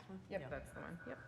one? Yep, that's the one, yep.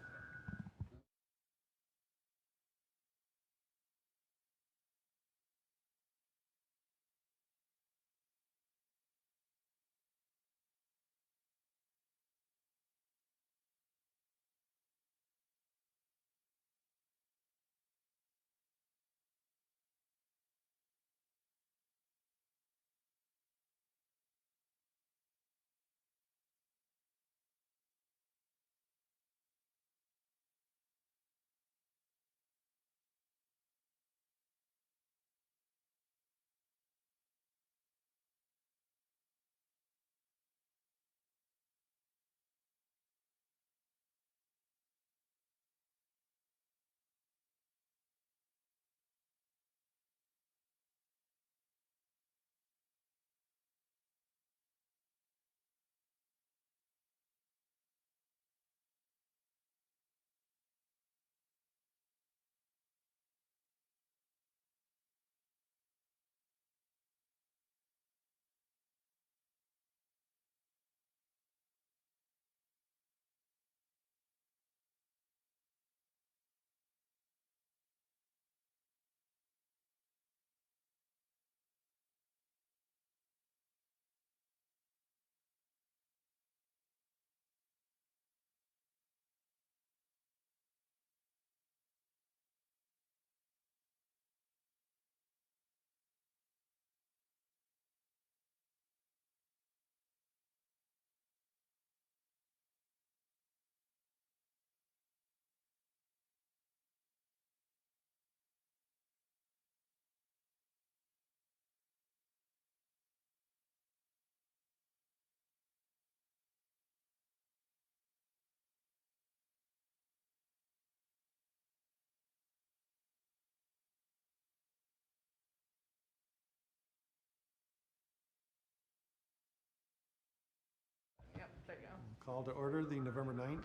Yep, there you go. Call to order the November 9th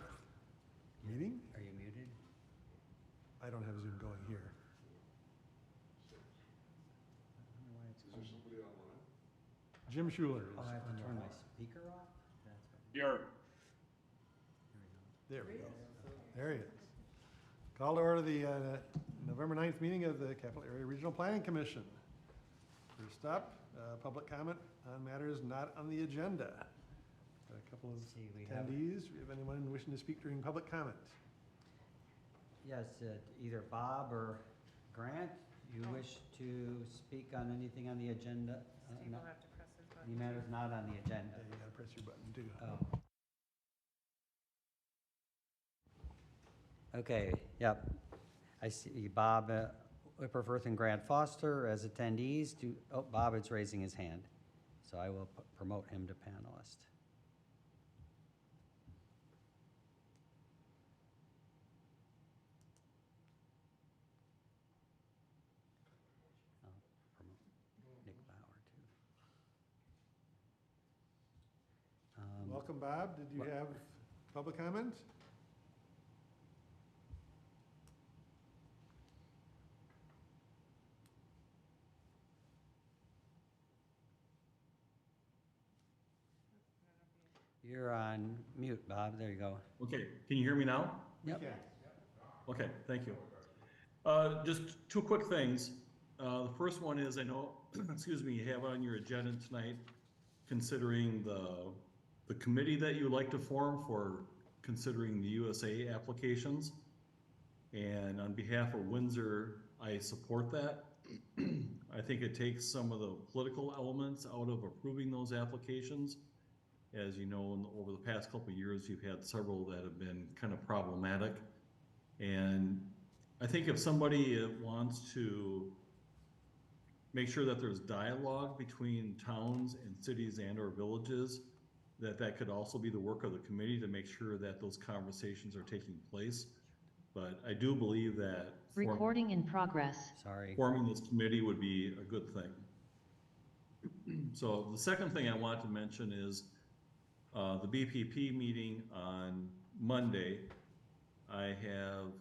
meeting. Are you muted? I don't have Zoom going here. I don't know why it's Is there somebody online? Jim Schuler is. Oh, I have to on the turn my call. speaker off? That's what. Here. There we go. There he is. Call to order the November 9th meeting of the Capital Area Regional Planning Commission. First up, public comment on matters not on the agenda. Got a couple of See, we have- attendees. Do we have anyone wishing to speak during public comment? Yes, either Bob or Grant, you wish to speak on anything on the agenda? Steve will have to press his button. Any matters not on the agenda? Yeah, you gotta press your button too. Oh. Okay, yep. I see Bob Whipperforth and Grant Foster as attendees. Oh, Bob is raising his hand, so I will promote him to panelist. I'll promote Nick Bauer, too. Welcome, Bob. Did you what- have public comment? You're on mute, Bob. There you go. Okay, can you hear me now? Yep. Yeah. Okay, thank you. Just two quick things. The first one is, I know, excuse me, you have on your agenda tonight, considering the committee that you would like to form for considering the USA applications. And on behalf of Windsor, I support that. I think it takes some of the political elements out of approving those applications. As you know, over the past couple of years, you've had several that have been kind of problematic. And I think if somebody wants to make sure that there's dialogue between towns and cities and or villages, that could also be the work of the committee to make sure that those conversations are taking place. But I do believe that Recording in progress. Sorry. forming this committee would be a good thing. So the second thing I want to mention is the BPP meeting on Monday. I have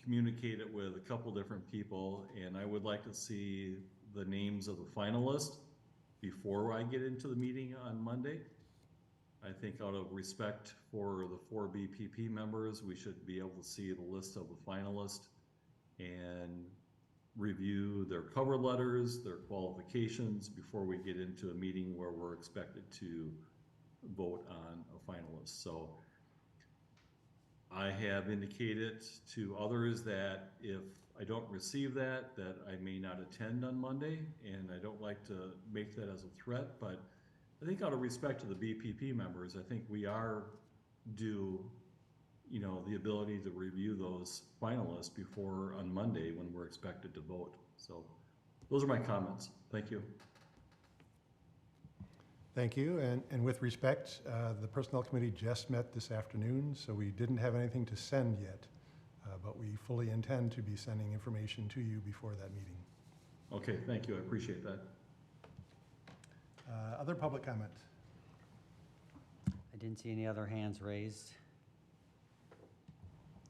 communicated with a couple different people, and I would like to see the names of the finalists before I get into the meeting on Monday. I think out of respect for the 4 BPP members, we should be able to see the list of the finalists and review their cover letters, their qualifications before we get into a meeting where we're expected to vote on a finalist. So I have indicated to others that if I don't receive that I may not attend on Monday, and I don't like to make that as a threat, but I think out of respect to the BPP members, I think we are due, you know, the ability to review those finalists before on Monday when we're expected to vote. So those are my comments. Thank you. Thank you, and with respect, the Personnel Committee just met this afternoon, so we didn't have anything to send yet, but we fully intend to be sending information to you before that meeting. Okay, thank you. I appreciate that. Other public comment? I didn't see any other hands raised.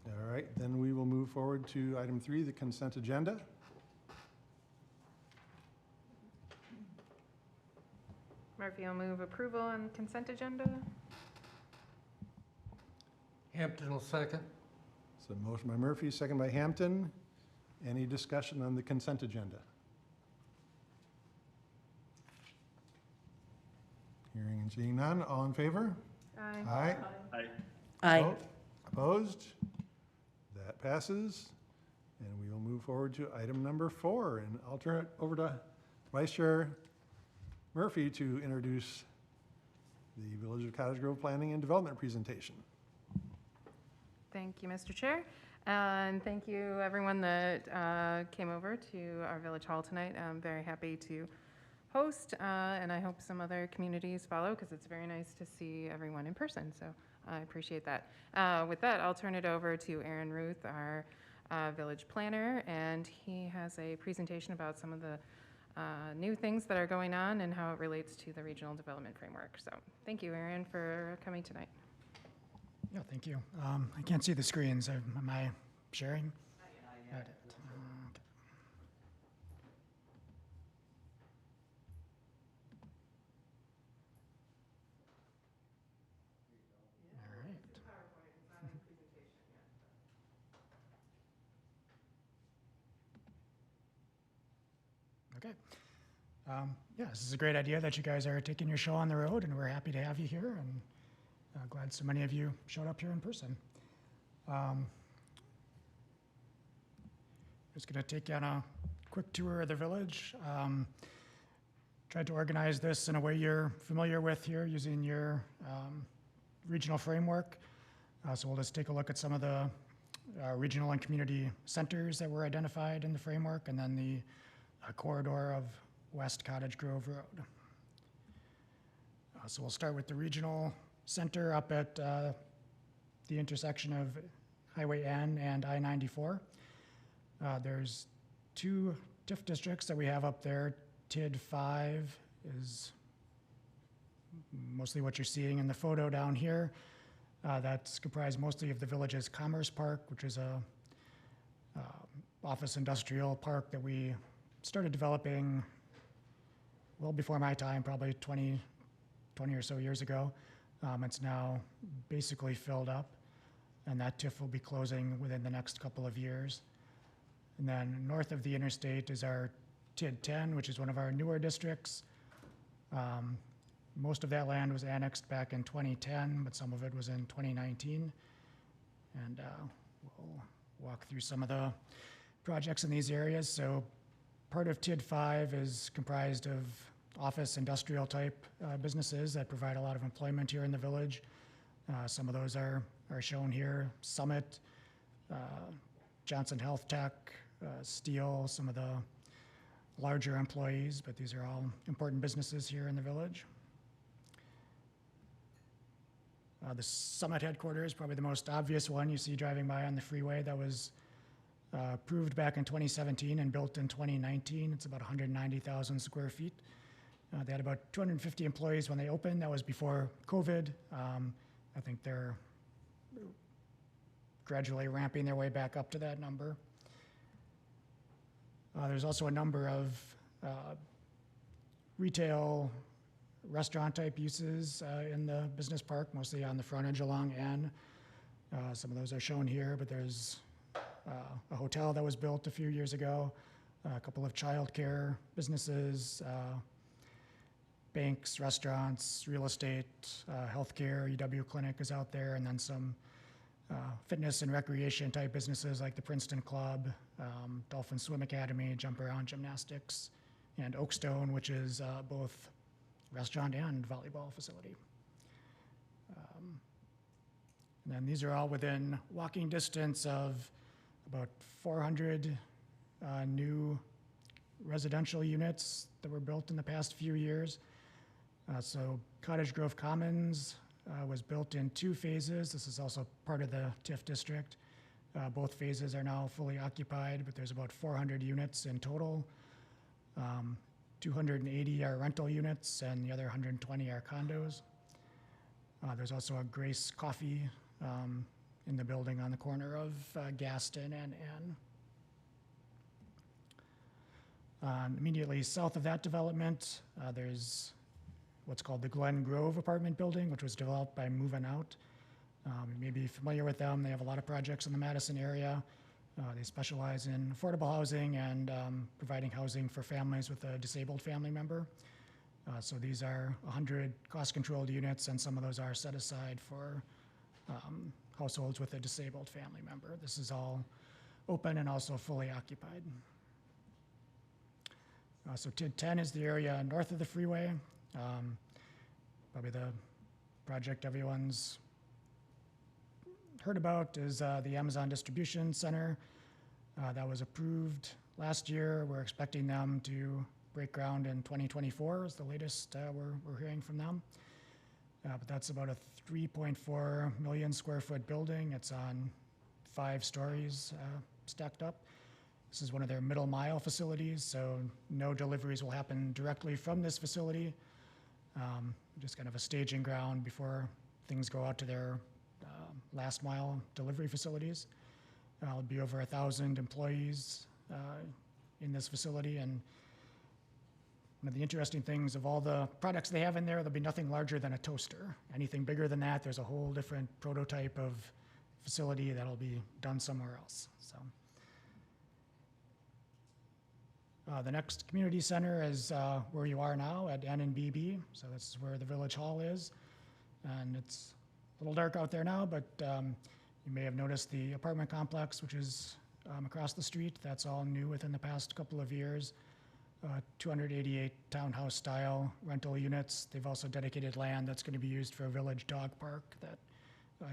All right, then we will move forward to item 3, the consent agenda. Murphy will move approval on consent agenda. Hampton will second. So motion by Murphy, second by Hampton. Any discussion on the consent agenda? Hearing and seeing none, all in favor? Aye. Aye. Aye. Oh, opposed? That passes. And we will move forward to item number 4, and I'll turn it over to Vice Chair Murphy to introduce the Village of Cottage Grove Planning and Development presentation. Thank you, Mr. Chair. And thank you, everyone that came over to our Village Hall tonight. I'm very happy to host, and I hope some other communities follow, because it's very nice to see everyone in person, so I appreciate that. With that, I'll turn it over to Aaron Ruth, our village planner, and he has a presentation about some of the new things that are going on and how it relates to the regional development framework. So thank you, Aaron, for coming tonight. Yeah, thank you. I can't see the screens. Am I sharing? Got it. Okay. All right. Okay. Yeah, this is a great idea that you guys are taking your show on the road, and we're happy to have you here, and glad so many of you showed up here in person. Just going to take you on a quick tour of the village. Tried to organize this in a way you're familiar with here using your regional framework. So we'll just take a look at some of the regional and community centers that were identified in the framework, and then the corridor of West Cottage Grove Road. So we'll start with the regional center up at the intersection of Highway N and I-94. There's 2 TIF districts that we have up there. TID 5 is mostly what you're seeing in the photo down here. That's comprised mostly of the village's Commerce Park, which is a office industrial park that we started developing well before my time, probably 20 or so years ago. It's now basically filled up, and that TIF will be closing within the next couple of years. And then north of the interstate is our TID 10, which is one of our newer districts. Most of that land was annexed back in 2010, but some of it was in 2019. And we'll walk through some of the projects in these areas. So part of TID 5 is comprised of office industrial type businesses that provide a lot of employment here in the village. Some of those are shown here. Summit, Johnson Health Tech, Steel, some of the larger employees, but these are all important businesses here in the village. The Summit headquarters, probably the most obvious one you see driving by on the freeway. That was approved back in 2017 and built in 2019. It's about 190,000 square feet. They had about 250 employees when they opened. That was before COVID. I think they're gradually ramping their way back up to that number. There's also a number of retail restaurant-type uses in the business park, mostly on the frontage along N. Some of those are shown here, but there's a hotel that was built a few years ago, a couple of childcare businesses, banks, restaurants, real estate, healthcare, EW clinic is out there, and then some fitness and recreation type businesses like the Princeton Club, Dolphin Swim Academy, Jump Around Gymnastics, and Oakstone, which is both restaurant and volleyball facility. And then these are all within walking distance of about 400 new residential units that were built in the past few years. So Cottage Grove Commons was built in 2 phases. This is also part of the TIF district. Both phases are now fully occupied, but there's about 400 units in total. 280 are rental units, and the other 120 are condos. There's also a Grace Coffee in the building on the corner of Gaston and N. Immediately south of that development, there's what's called the Glen Grove apartment building, which was developed by Movin' Out. You may be familiar with them. They have a lot of projects in the Madison area. They specialize in affordable housing and providing housing for families with a disabled family member. So these are 100 cost-controlled units, and some of those are set aside for households with a disabled family member. This is all open and also fully occupied. So TID 10 is the area north of the freeway. Probably the project everyone's heard about is the Amazon Distribution Center. That was approved last year. We're expecting them to break ground in 2024 is the latest we're hearing from them. But that's about a 3.4 million square foot building. It's on 5 stories stacked up. This is one of their middle mile facilities, so no deliveries will happen directly from this facility. Just kind of a staging ground before things go out to their last mile delivery facilities. It'll be over 1,000 employees in this facility, and one of the interesting things of all the products they have in there, there'll be nothing larger than a toaster. Anything bigger than that, there's a whole different prototype of facility that'll be done somewhere else. So the next community center is where you are now at N and BB. So that's where the Village Hall is, and it's a little dark out there now, but you may have noticed the apartment complex, which is across the street. That's all new within the past couple of years. 288 townhouse-style rental units. They've also dedicated land that's going to be used for a village dog park that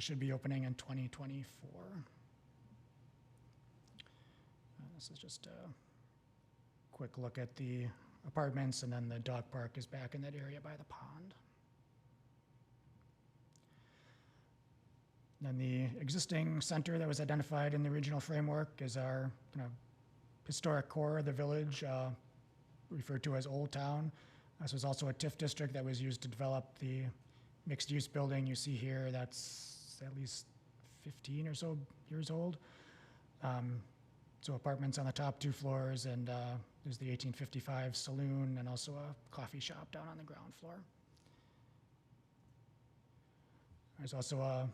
should be opening in 2024. This is just a quick look at the apartments, and then the dog park is back in that area by the pond. Then the existing center that was identified in the regional framework is our kind of historic core of the village, referred to as Old Town. This was also a TIF district that was used to develop the mixed-use building you see here that's at least 15 or so years old. So apartments on the top 2 floors, and there's the 1855 saloon and also a coffee shop down on the ground floor. There's also a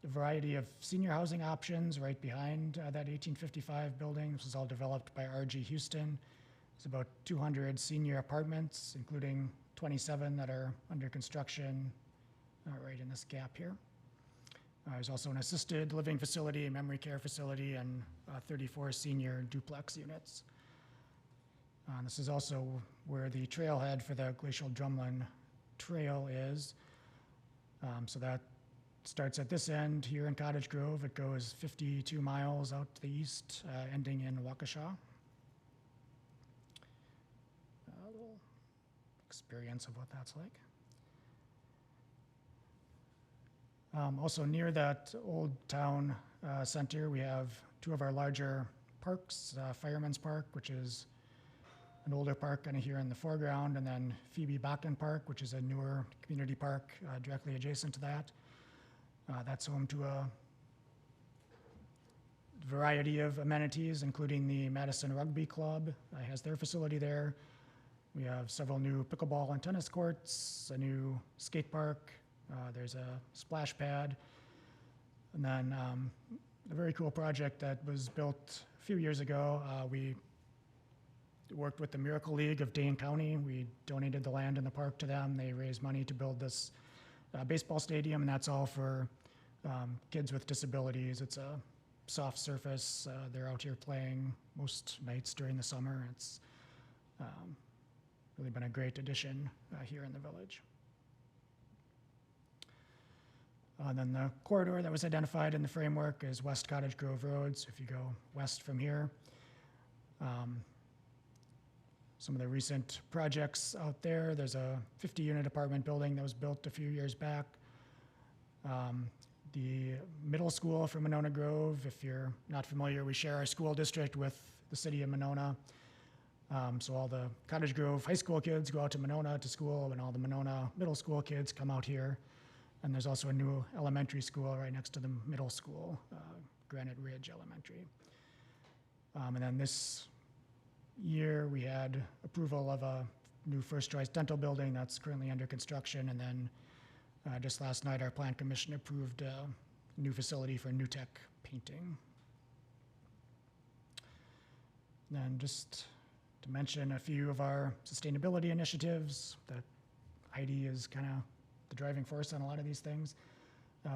variety of senior housing options right behind that 1855 building. This was all developed by R.G. Houston. It's about 200 senior apartments, including 27 that are under construction right in this gap here. There's also an assisted living facility, a memory care facility, and 34 senior duplex units. This is also where the trailhead for the Glacial Drumlin Trail is. So that starts at this end here in Cottage Grove. It goes 52 miles out to the east, ending in Waukesha. A little experience of what that's like. Also near that Old Town Center, we have 2 of our larger parks, Fireman's Park, which is an older park kind of here in the foreground, and then Phoebe Bakken Park, which is a newer community park directly adjacent to that. That's home to a variety of amenities, including the Madison Rugby Club has their facility there. We have several new pickleball and tennis courts, a new skate park, there's a splash pad, and then a very cool project that was built a few years ago. We worked with the Miracle League of Dane County. We donated the land in the park to them. They raised money to build this baseball stadium, and that's all for kids with disabilities. It's a soft surface. They're out here playing most nights during the summer. It's really been a great addition here in the village. And then the corridor that was identified in the framework is West Cottage Grove Road. So if you go west from here, some of the recent projects out there, there's a 50-unit apartment building that was built a few years back. The middle school for Monona Grove, if you're not familiar, we share our school district with the city of Monona. So all the Cottage Grove high school kids go out to Monona to school, and all the Monona middle school kids come out here. And there's also a new elementary school right next to the middle school, Granite Ridge Elementary. And then this year, we had approval of a new First Choice Dental building that's currently under construction. And then just last night, our Plan Commission approved a new facility for New Tech Painting. And then just to mention a few of our sustainability initiatives that Heidi is kind of the driving force on a lot of these things.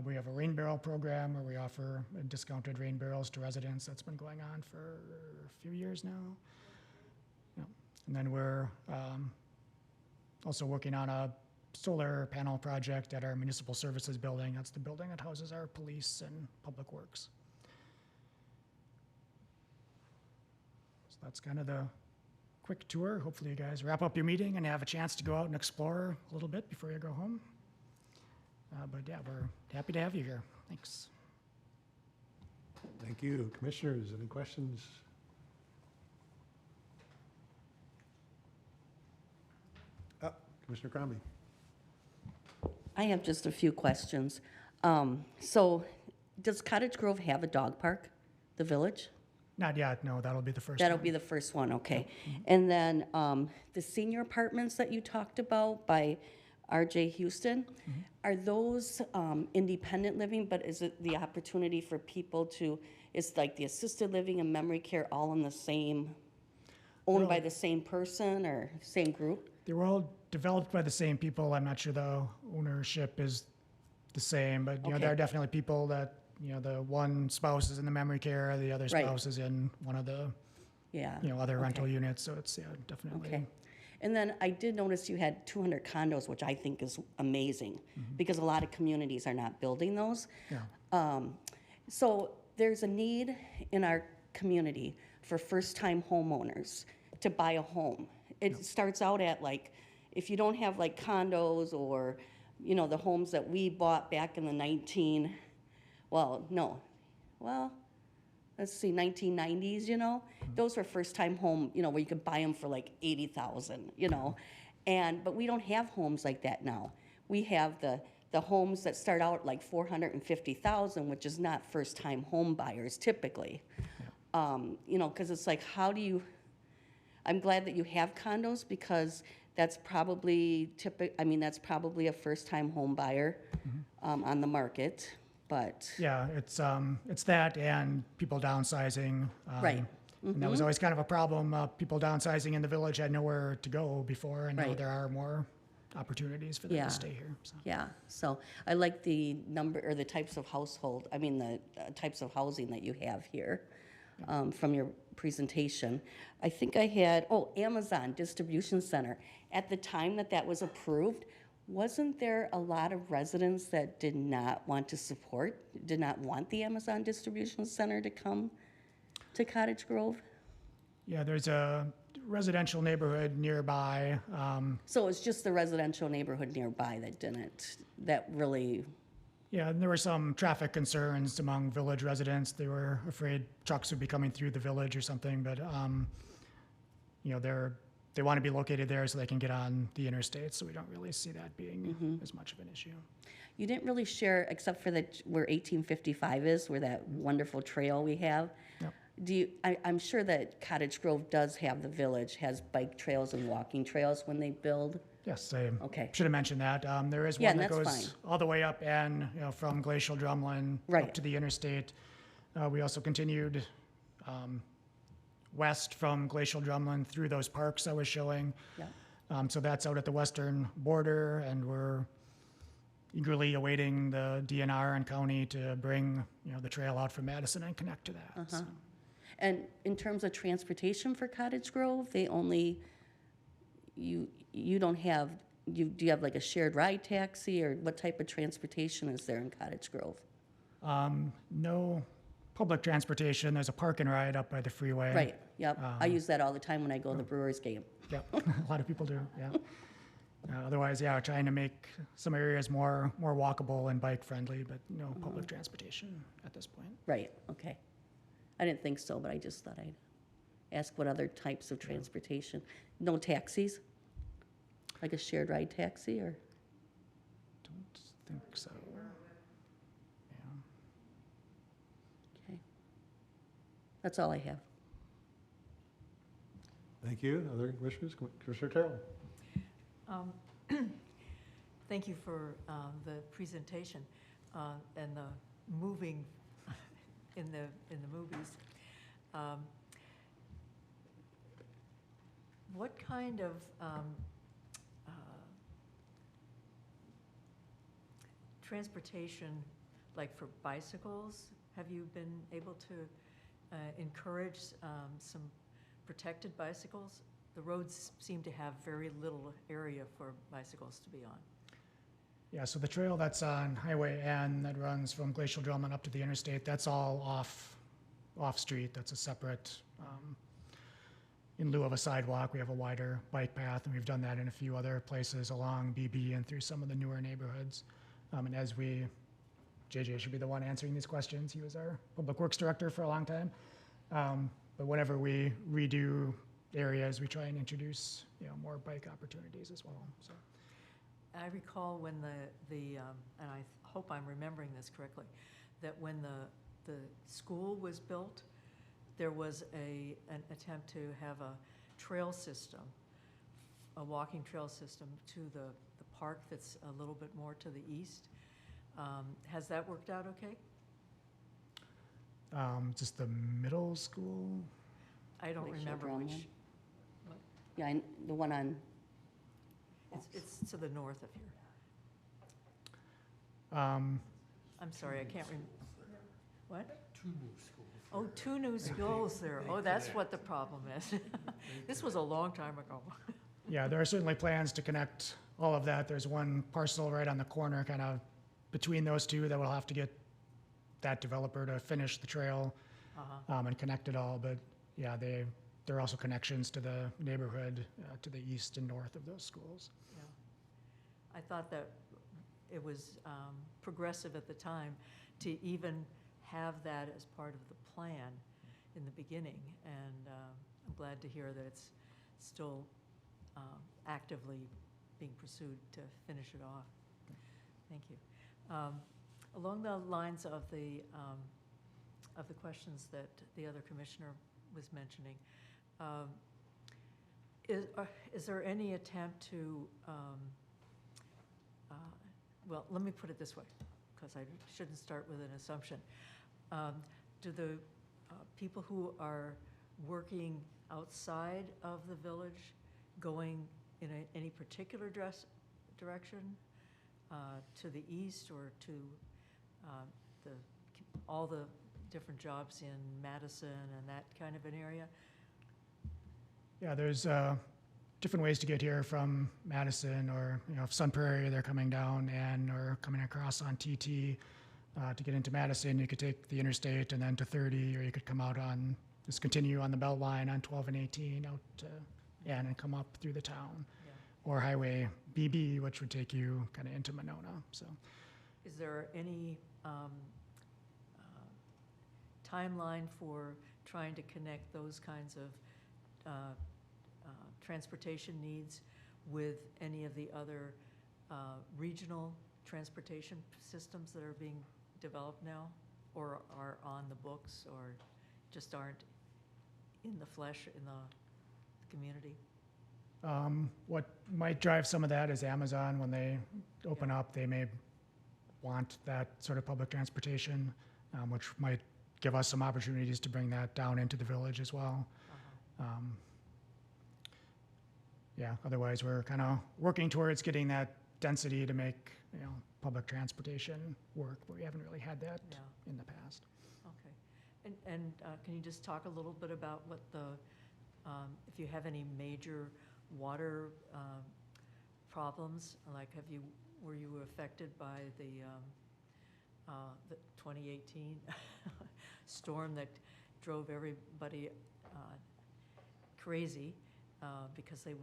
We have a rain barrel program where we offer discounted rain barrels to residents. That's been going on for a few years now. Yeah. And then we're also working on a solar panel project at our municipal services building. That's the building that houses our police and public works. So that's kind of the quick tour. Hopefully you guys wrap up your meeting and have a chance to go out and explore a little bit before you go home. But yeah, we're happy to have you here. Thanks. Thank you. Commissioners, any questions? Commissioner Crombie. I have just a few questions. So does Cottage Grove have a dog park, the village? Not yet, no, that'll be the first That'll one. be the first one, okay. And then the senior apartments that you talked about by RJ Houston, are those independent living, but is it the opportunity for people to, it's like the assisted living and memory care all in the same, owned by the same person or same group? They were all developed by the same people. I'm not sure the ownership is the same, but you know, there are definitely people that, you know, the one spouse is in the memory care, the other Right. spouse is in one of the, Yeah. you know, other rental units. So it's, yeah, definitely. Okay. And then I did notice you had 200 condos, which I think is amazing because a lot of communities are not building those. Yeah. So there's a need in our community for first-time homeowners to buy a home. It starts out at like, if you don't have like condos or, you know, the homes that we bought back in the 1990s, you know, those were first-time home, you know, where you could buy them for like 80,000, you know, but we don't have homes like that now. We have the homes that start out like 450,000, which is not first-time home buyers typically, you know, because it's like, how do you? I'm glad that you have condos because that's probably that's probably a first-time home buyer on the market. But Yeah, it's that and people downsizing. Right. And that was always kind of a problem. People downsizing in the village had nowhere to go before, and now Right. there are more opportunities for them Yeah. to stay here. So. yeah, so I like the number or the types of the types of housing that you have here from your presentation. I think I had, Amazon Distribution Center. At the time that was approved, wasn't there a lot of residents that did not want the Amazon Distribution Center to come to Cottage Grove? Yeah, there's a residential neighborhood nearby. So it's just the residential neighborhood nearby that really, Yeah, and there were some traffic concerns among village residents. They were afraid trucks would be coming through the village or something, but you know, they want to be located there so they can get on the interstate, so we don't really see that being as much of an issue. you didn't really share, except for where 1855 is, where that wonderful trail we have. Yep. I'm sure that Cottage Grove does have, the village has bike trails and walking trails when they build. Yes, I Okay. should have mentioned that. There is Yeah, one that and that's goes fine. all the way up and, from Glacial Drumlin up Right. to the interstate. We also continued west from Glacial Drumlin through those parks I was showing. Yeah. So that's out at the western border, and we're eagerly awaiting the DNR and county to bring, the trail out from Madison and connect to that. So, And in terms of transportation for Cottage Grove, they only, you don't have, do you have like a shared ride taxi, or what type of transportation is there in Cottage Grove? no public transportation. There's a park and ride up by the freeway. Right, yep. I use that all the time when I go to the Brewers game. Yep, a lot of people do, yeah. Otherwise, yeah, trying to make some areas more walkable and bike-friendly, but no public transportation at this point. Right, okay. I didn't think so, but I just thought I'd ask what other types of transportation. No taxis? Like a shared ride taxi, or? Don't think so. Yeah. Okay. That's all I have. Thank you. Other commissioners? Commissioner Terrell? Thank you for the presentation and the moving in the movies. What kind of transportation, like for bicycles, have you been able to encourage some protected bicycles? The roads seem to have very little area for bicycles to be on. Yeah, so the trail that's on Highway N that runs from Glacial Drumlin up to the interstate, that's all off-street. That's a separate, in lieu of a sidewalk, we have a wider bike path, and we've done that in a few other places along BB and through some of the newer neighborhoods. And as JJ should be the one answering these questions. He was our Public Works Director for a long time. But whenever we redo areas, we try and introduce, more bike opportunities as well, so. I recall when and I hope I'm remembering this correctly, that when the school was built, there was an attempt to have a trail system, a walking trail system to the park that's a little bit more to the east. Has that worked out okay? Just the middle school? I don't Glacial remember which. Drumlin? Yeah, the one on, It's to the north of here. Um, I'm sorry, I can't remember. What? 2 new schools. Oh, 2 new schools there. Oh, that's what the problem is. This was a long time ago. Yeah, there are certainly plans to connect all of that. There's one parcel right on the corner, kind of between those two, that we'll have to get that developer to finish the trail and connect it all. But yeah, there are also connections to the neighborhood to the east and north of those schools. Yeah. I thought that it was progressive at the time to even have that as part of the plan in the beginning. And I'm glad to hear that it's still actively being pursued to finish it off. Thank you. Along the lines of the questions that the other commissioner was mentioning, is there any attempt to, well, let me put it this way, because I shouldn't start with an assumption. Do the people who are working outside of the village going in any particular direction to the east, or to all the different jobs in Madison and that kind of an area? Yeah, there's different ways to get here from Madison, or if Sun Prairie, they're coming down or coming across on TT to get into Madison. You could take the interstate and then to 30, or you could come out just continue on the Belt Line on 12 and 18 out to N and come up through the town. Yeah. Or Highway BB, which would take you kind of into Monona. So, Is there any timeline for trying to connect those kinds of transportation needs with any of the other regional transportation systems that are being developed now, or are on the books, or just aren't in the flesh in the community? What might drive some of that is Amazon. When they open up, they may want that sort of public transportation, which might give us some opportunities to bring that down into the village as well. Yeah, otherwise we're kind of working towards getting that density to make, public transportation work, but we haven't really had that Yeah. in the past. Okay. And can you just talk a little bit about what if you have any major water problems? Like, were you affected by the 2018 storm that drove everybody crazy because they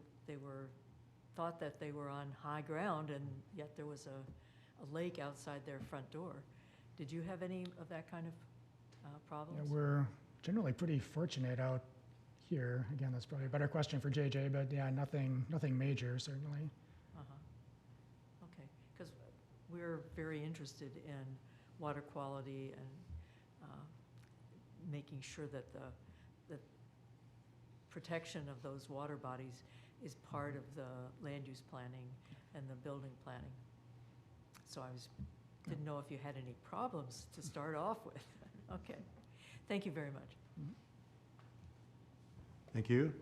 thought that they were on high ground, and yet there was a lake outside their front door. Did you have any of that kind of problems? Yeah, we're generally pretty fortunate out here. Again, that's probably a better question for JJ, but yeah, nothing major, certainly. Okay, because we're very interested in water quality and making sure that the protection of those water bodies is part of the land use planning and the building planning. So didn't know if you had any problems to start off with. Okay, thank you very much. Thank you.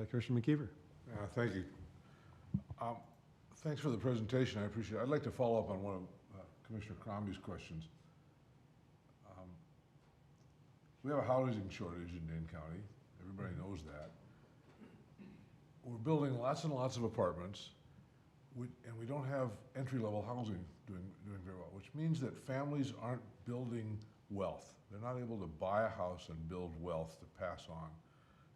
Commissioner McKeever. Thank you. Thanks for the presentation. I appreciate it. I'd like to follow up on one of Commissioner Crombie's questions. We have a housing shortage in Dane County. Everybody knows that. We're building lots and lots of apartments, and we don't have entry-level housing doing very well, which means that families aren't building wealth. They're not able to buy a house and build wealth to pass on.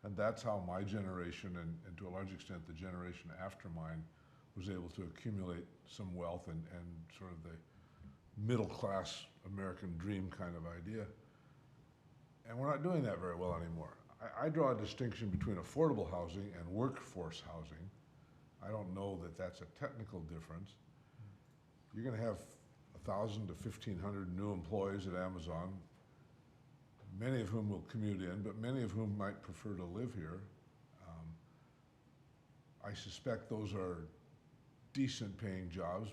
And that's how my generation, and to a large extent the generation after mine, was able to accumulate some wealth and sort of the middle-class American dream kind of idea. And we're not doing that very well anymore. I draw a distinction between affordable housing and workforce housing. I don't know that that's a technical difference. You're going to have 1,000 to 1,500 new employees at Amazon, many of whom will commute in, but many of whom might prefer to live here. I suspect those are decent paying jobs,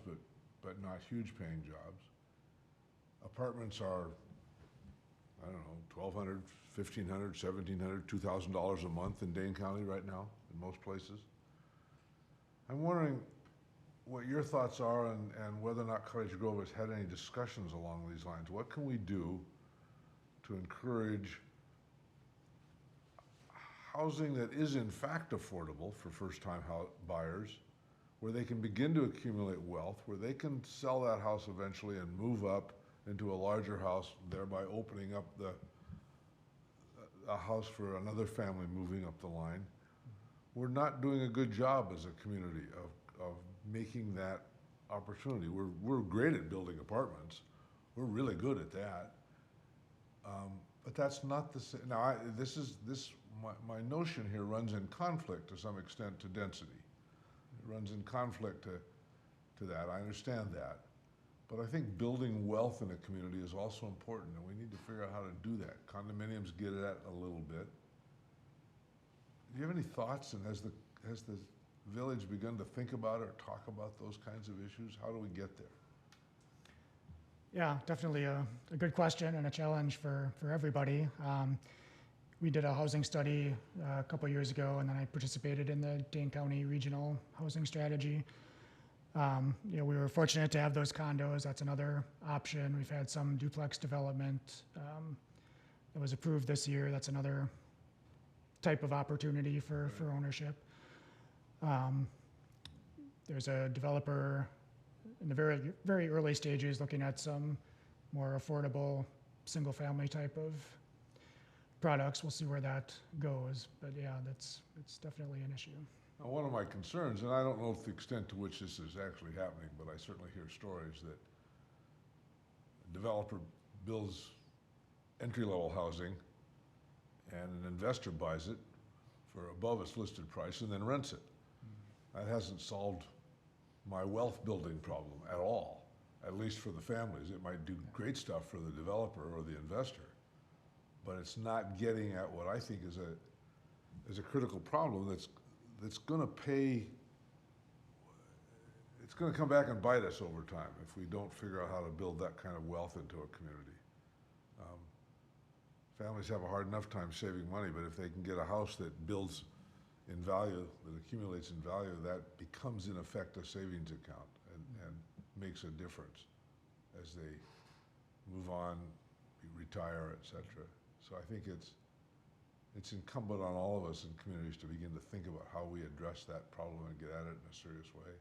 but not huge paying jobs. Apartments are, I don't know, $1,200, $1,500, $1,700, $2,000 a month in Dane County right now, in most places. I'm wondering what your thoughts are and whether or not Cottage Grove has had any discussions along these lines. What can we do to encourage housing that is in fact affordable for first-time buyers, where they can begin to accumulate wealth, where they can sell that house eventually and move up into a larger house, thereby opening up a house for another family moving up the line. We're not doing a good job as a community of making that opportunity. We're great at building apartments. We're really good at that. But that's not the same. Now, my notion here runs in conflict to some extent to density. It runs in conflict to that. I understand that. But I think building wealth in a community is also important, and we need to figure out how to do that. Condominiums get at it a little bit. Do you have any thoughts, and has the village begun to think about or talk about those kinds of issues? How do we get there? Yeah, definitely a good question and a challenge for everybody. We did a housing study a couple years ago, and then I participated in the Dane County Regional Housing Strategy. We were fortunate to have those condos. That's another option. We've had some duplex development that was approved this year. That's another type of opportunity for ownership. There's a developer in the very, very early stages looking at some more affordable single-family type of products. We'll see where that goes. But yeah, it's definitely an issue. Now, one of my concerns, and I don't know the extent to which this is actually happening, but I certainly hear stories that a developer builds entry-level housing and an investor buys it for above its listed price and then rents it. That hasn't solved my wealth building problem at all, at least for the families. It might do great stuff for the developer or the investor, but it's not getting at what I think is a critical problem that's gonna pay, it's gonna come back and bite us over time if we don't figure out how to build that kind of wealth into a community. Families have a hard enough time saving money, but if they can get a house that builds in value, that accumulates in value, that becomes in effect a savings account and makes a difference as they move on, retire, et cetera. So I think it's incumbent on all of us in communities to begin to think about how we address that problem and get at it in a serious way.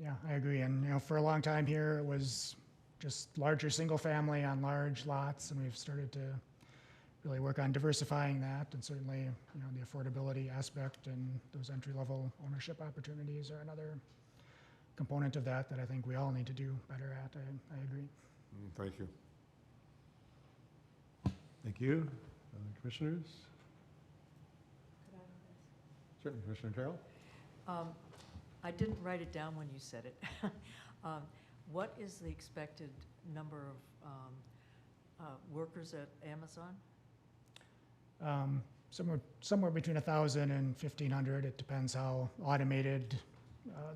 Yeah, I agree. And, for a long time here, it was just larger single family on large lots, and we've started to really work on diversifying that, and certainly, the affordability aspect and those entry-level ownership opportunities are another component of that I think we all need to do better at. I agree. Thank you. Thank you. Other commissioners? Certainly, Commissioner Terrell. I didn't write it down when you said it. What is the expected number of workers at Amazon? Somewhere between 1,000 and 1,500. It depends how automated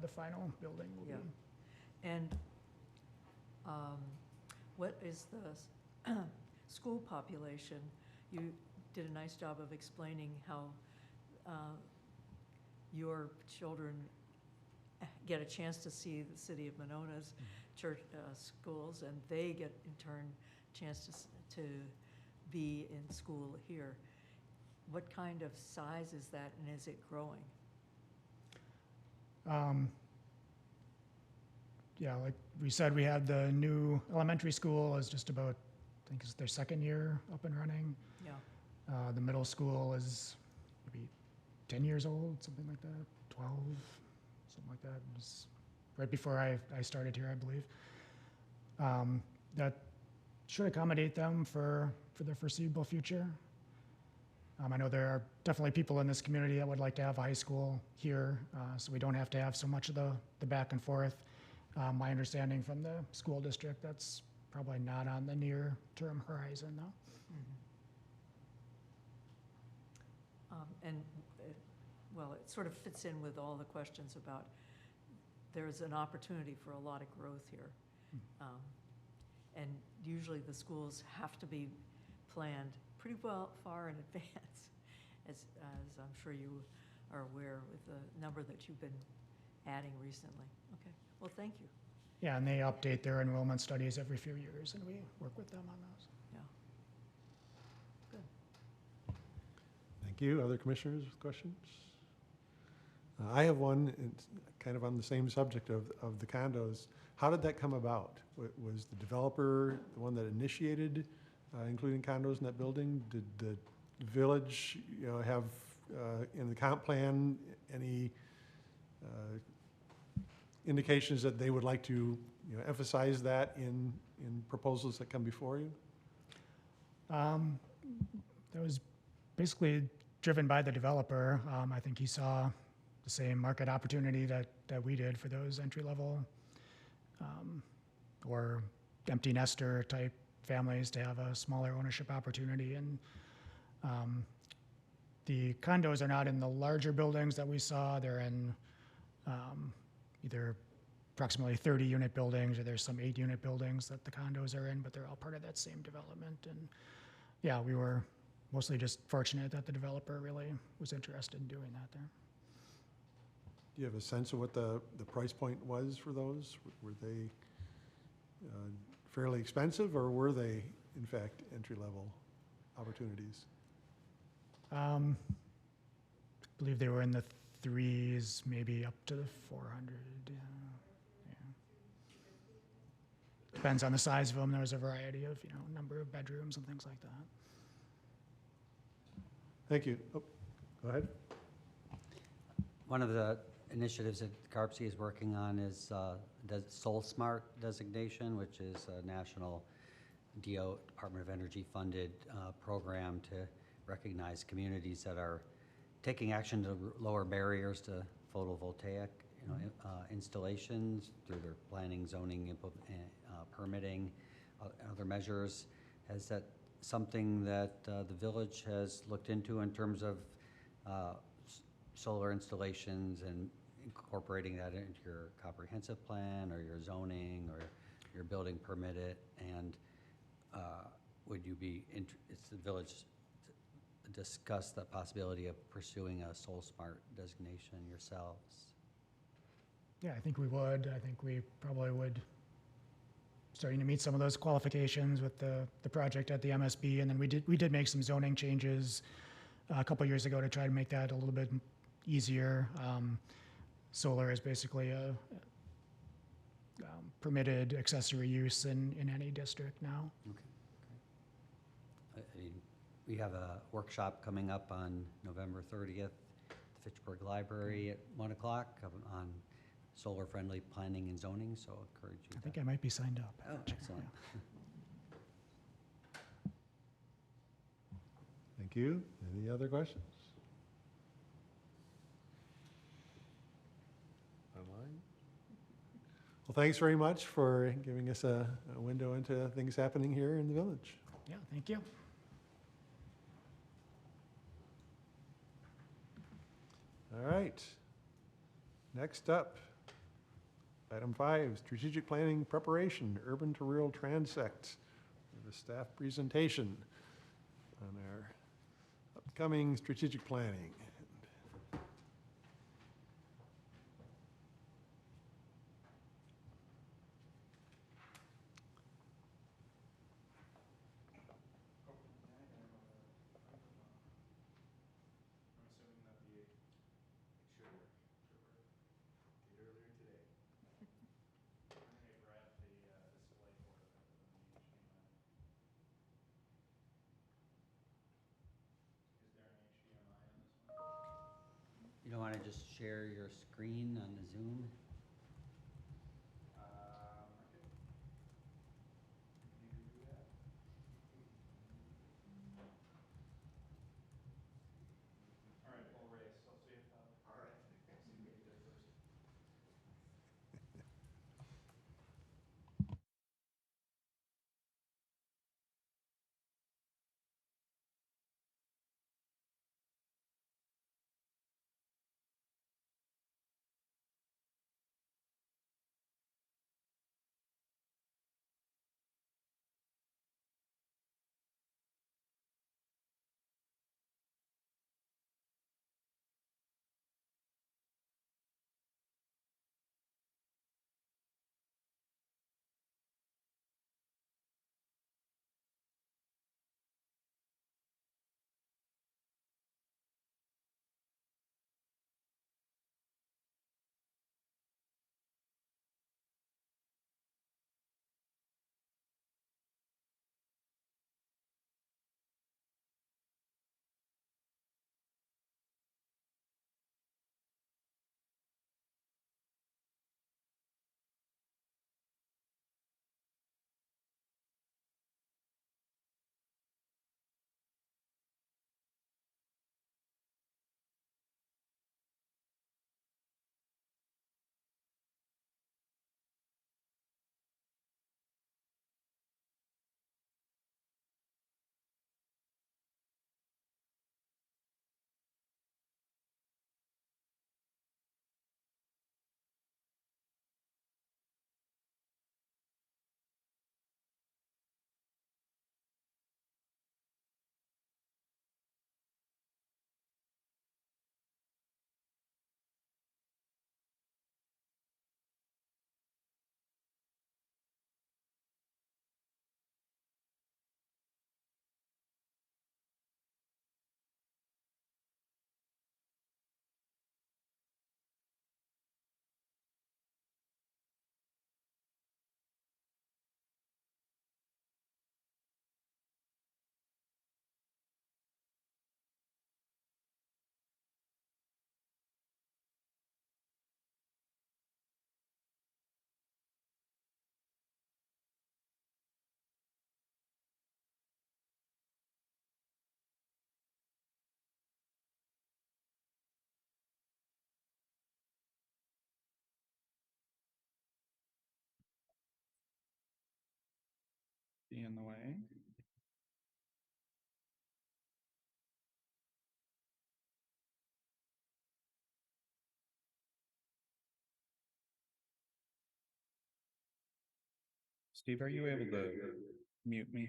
the final building will be. And what is the school population? You did a nice job of explaining how your children get a chance to see the city of Monona's church schools, and they get in turn chance to be in school here. What kind of size is that, and is it growing? Yeah, like we said, we had the new elementary school is just about, I think it's their second year up and running. Yeah. The middle school is maybe 10 years old, something like that, 12, something like that. It was right before I started here, I believe. That should accommodate them for the foreseeable future. I know there are definitely people in this community that would like to have a high school here, so we don't have to have so much of the back and forth. My understanding from the school district, that's probably not on the near-term horizon, though. Well, it sort of fits in with all the questions about there's an opportunity for a lot of growth here. And usually the schools have to be planned pretty well far in advance, as I'm sure you are aware with the number that you've been adding recently. Okay, well, thank you. Yeah, and they update their enrollment studies every few years, and we work with them on those. Yeah. Good. Thank you. Other commissioners with questions? I have one, it's kind of on the same subject of the condos. How did that come about? Was the developer the one that initiated including condos in that building? Did the village, have in the comp plan any indications that they would like to, emphasize that in proposals that come before you? That was basically driven by the developer. I think he saw the same market opportunity that we did for those entry-level or empty nester type families to have a smaller ownership opportunity. And the condos are not in the larger buildings that we saw. They're in either approximately 30-unit buildings, or there's some 8-unit buildings that the condos are in, but they're all part of that same development. And yeah, we were mostly just fortunate that the developer really was interested in doing that there. Do you have a sense of what the price point was for those? Were they fairly expensive, or were they, in fact, entry-level opportunities? I believe they were in the 3s, maybe up to the 400. Yeah. Depends on the size of them. There's a variety of, number of bedrooms and things like that. Thank you. Oh, go ahead. One of the initiatives that CARPC is working on is the Soul Smart designation, which is a national Department of Energy funded program to recognize communities that are taking action to lower barriers to photovoltaic installations through their planning, zoning, permitting, other measures. Is that something that the village has looked into in terms of solar installations and incorporating that into your comprehensive plan or your zoning or your building permit? And would you be, it's the village discuss the possibility of pursuing a Soul Smart designation yourselves? Yeah, I think we would. I think we probably would, starting to meet some of those qualifications with the project at the MSB. And then we did make some zoning changes a couple years ago to try to make that a little bit easier. Solar is basically a permitted accessory use in any district now. Okay. We have a workshop coming up on November 30th at the Fitchburg Library at 1 o'clock on solar-friendly planning and zoning, so I encourage you. I think I might be signed up. Oh, excellent. Thank you. Any other questions? Online? Well, thanks very much for giving us a window into things happening here in the village. Yeah, thank you. All right. Next up, item 5, strategic planning preparation, urban to rural transect. We have a staff presentation on our upcoming strategic planning. You don't want to just share your screen on the Zoom? Be in the way. Steve, are you able to mute me?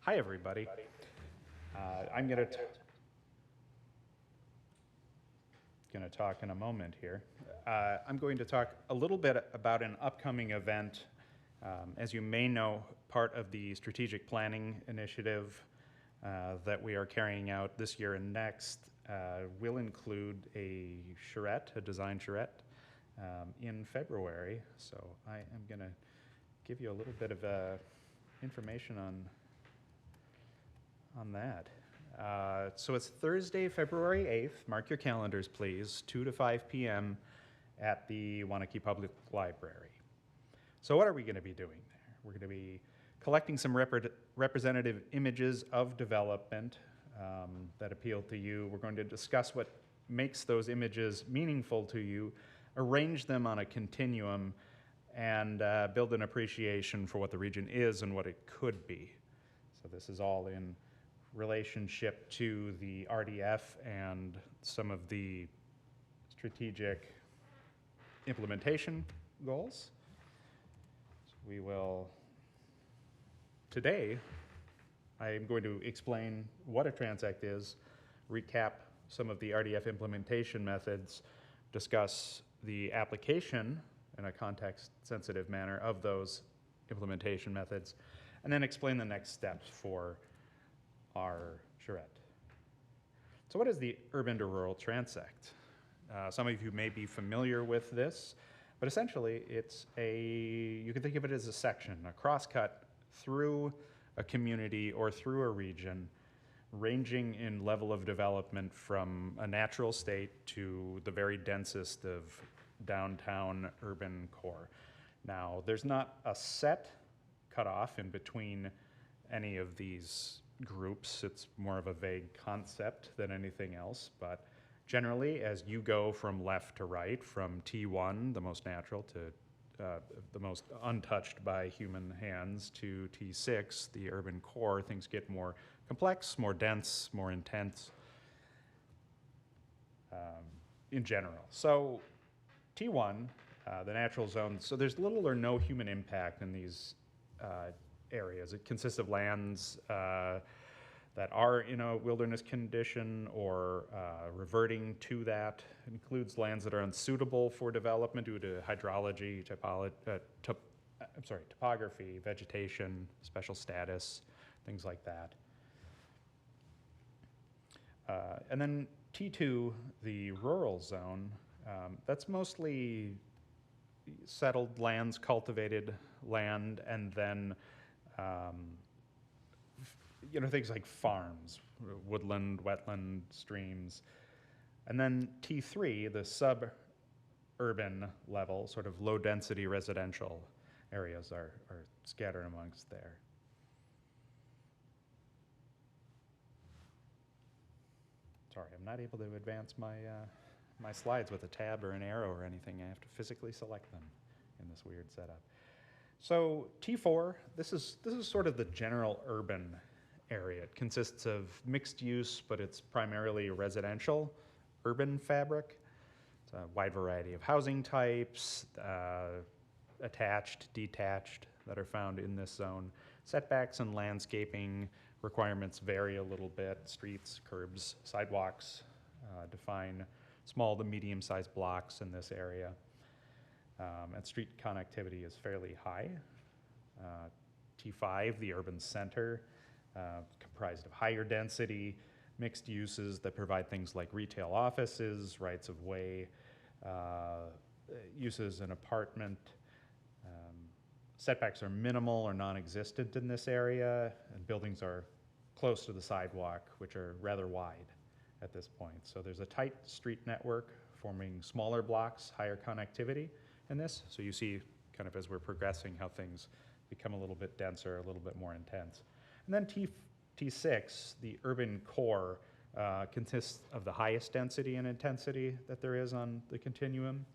Hi, everybody. I'm going to talk in a moment here. I'm going to talk a little bit about an upcoming event. As you may know, part of the strategic planning initiative that we are carrying out this year and next will include a charrette, a design charrette, in February. So I am going to give you a little bit of information on that. So it's Thursday, February 8th. Mark your calendars, please, 2 to 5 p.m. at the Wanakee Public Library. So what are we going to be doing there? We're going to be collecting some representative images of development that appeal to you. We're going to discuss what makes those images meaningful to you, arrange them on a continuum, and build an appreciation for what the region is and what it could be. So this is all in relationship to the RDF and some of the strategic implementation goals. So we will, today, I am going to explain what a transect is, recap some of the RDF implementation methods, discuss the application in a context-sensitive manner of those implementation methods, and then explain the next steps for our charrette. So what is the urban to rural transect? Some of you may be familiar with this, but essentially it's you can think of it as a section, a crosscut through a community or through a region, ranging in level of development from a natural state to the very densest of downtown urban core. Now, there's not a set cutoff in between any of these groups. It's more of a vague concept than anything else, but generally, as you go from left to right, from T1, the most natural, to the most untouched by human hands, to T6, the urban core, things get more complex, more dense, more intense in general. So T1, the natural zone, so there's little or no human impact in these areas. It consists of lands that are in a wilderness condition or reverting to that. It includes lands that are unsuitable for development due to hydrology, topography, vegetation, special status, things like that. And then T2, the rural zone, that's mostly settled lands, cultivated land, and then things like farms, woodland, wetland, streams. And then T3, the suburban level, sort of low-density residential areas are scattered amongst there. Sorry, I'm not able to advance my slides with a tab or an arrow or anything. I have to physically select them in this weird setup. So T4, this is sort of the general urban area. It consists of mixed use, but it's primarily residential urban fabric. It's a wide variety of housing types, attached, detached, that are found in this zone. Setbacks and landscaping requirements vary a little bit. Streets, curbs, sidewalks define small to medium-sized blocks in this area. And street connectivity is fairly high. T5, the urban center, comprised of higher density, mixed uses that provide things like retail offices, rights of way, uses an apartment. Setbacks are minimal or non-existent in this area, and buildings are close to the sidewalk, which are rather wide at this point. So there's a tight street network forming smaller blocks, higher connectivity in this. So you see kind of as we're progressing how things become a little bit denser, a little bit more intense. And then T6, the urban core, consists of the highest density and intensity that there is on the continuum.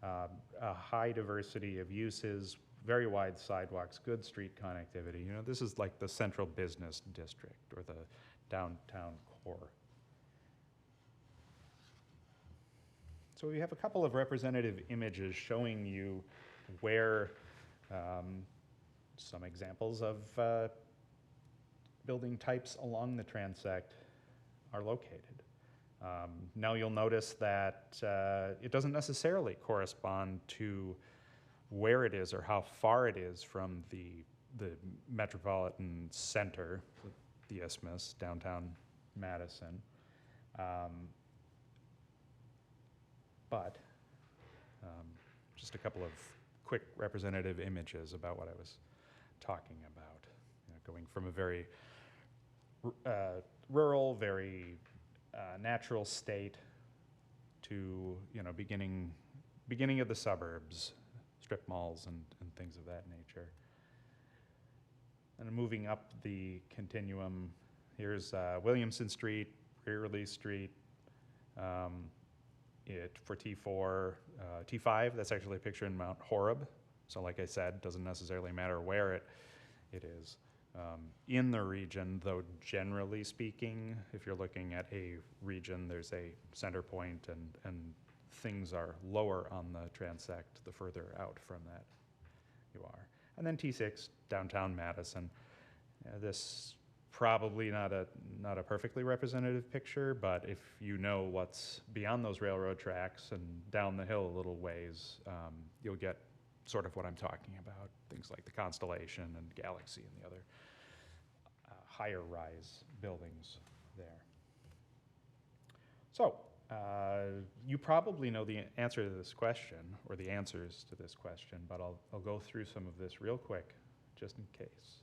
A high diversity of uses, very wide sidewalks, good street connectivity. You know, this is like the central business district or the downtown core. So we have a couple of representative images showing you where some examples of building types along the transect are located. Now you'll notice that it doesn't necessarily correspond to where it is or how far it is from the metropolitan center, the Isthmus, downtown Madison. But just a couple of quick representative images about what I was talking about. You know, going from a very rural, very natural state to, you know, beginning of the suburbs, strip malls and things of that nature. And moving up the continuum, here's Williamson Street, Rearley Street, for T4, T5, that's actually a picture in Mount Horeb. So like I said, doesn't necessarily matter where it is. In the region, though generally speaking, if you're looking at a region, there's a center point and things are lower on the transect the further out from that you are. And then T6, downtown Madison. This probably not a perfectly representative picture, but if you know what's beyond those railroad tracks and down the hill a little ways, you'll get sort of what I'm talking about. Things like the Constellation and Galaxy and the other higher rise buildings there. So you probably know the answer to this question, or the answers to this question, but I'll go through some of this real quick, just in case.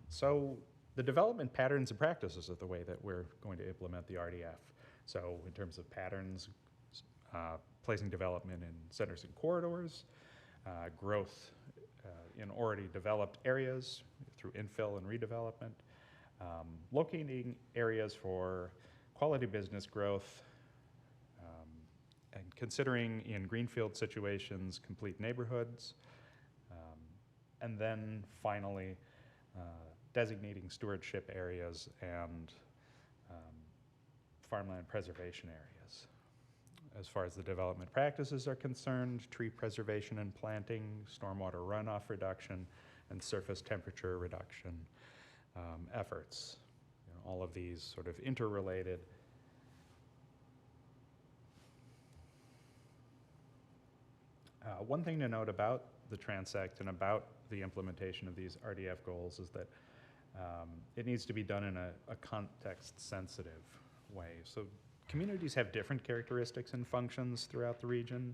So the development patterns and practices are the way that we're going to implement the RDF. So in terms of patterns, placing development in centers and corridors, growth in already developed areas through infill and redevelopment, locating areas for quality business growth, and considering in greenfield situations complete neighborhoods, and then finally designating stewardship areas and farmland preservation areas. As far as the development practices are concerned, tree preservation and planting, stormwater runoff reduction, and surface temperature reduction efforts. You know, all of these sort of interrelated. One thing to note about the transect and about the implementation of these RDF goals is that it needs to be done in a context-sensitive way. So communities have different characteristics and functions throughout the region,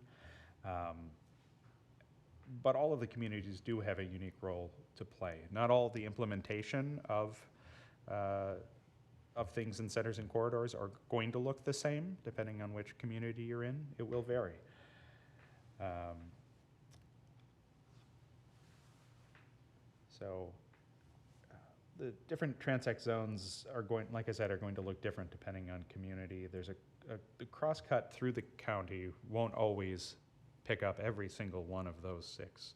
but all of the communities do have a unique role to play. Not all the implementation of things in centers and corridors are going to look the same, depending on which community you're in. It will vary. The different transect zones are going, like I said, are going to look different depending on community. There's the crosscut through the county won't always pick up every single one of those 6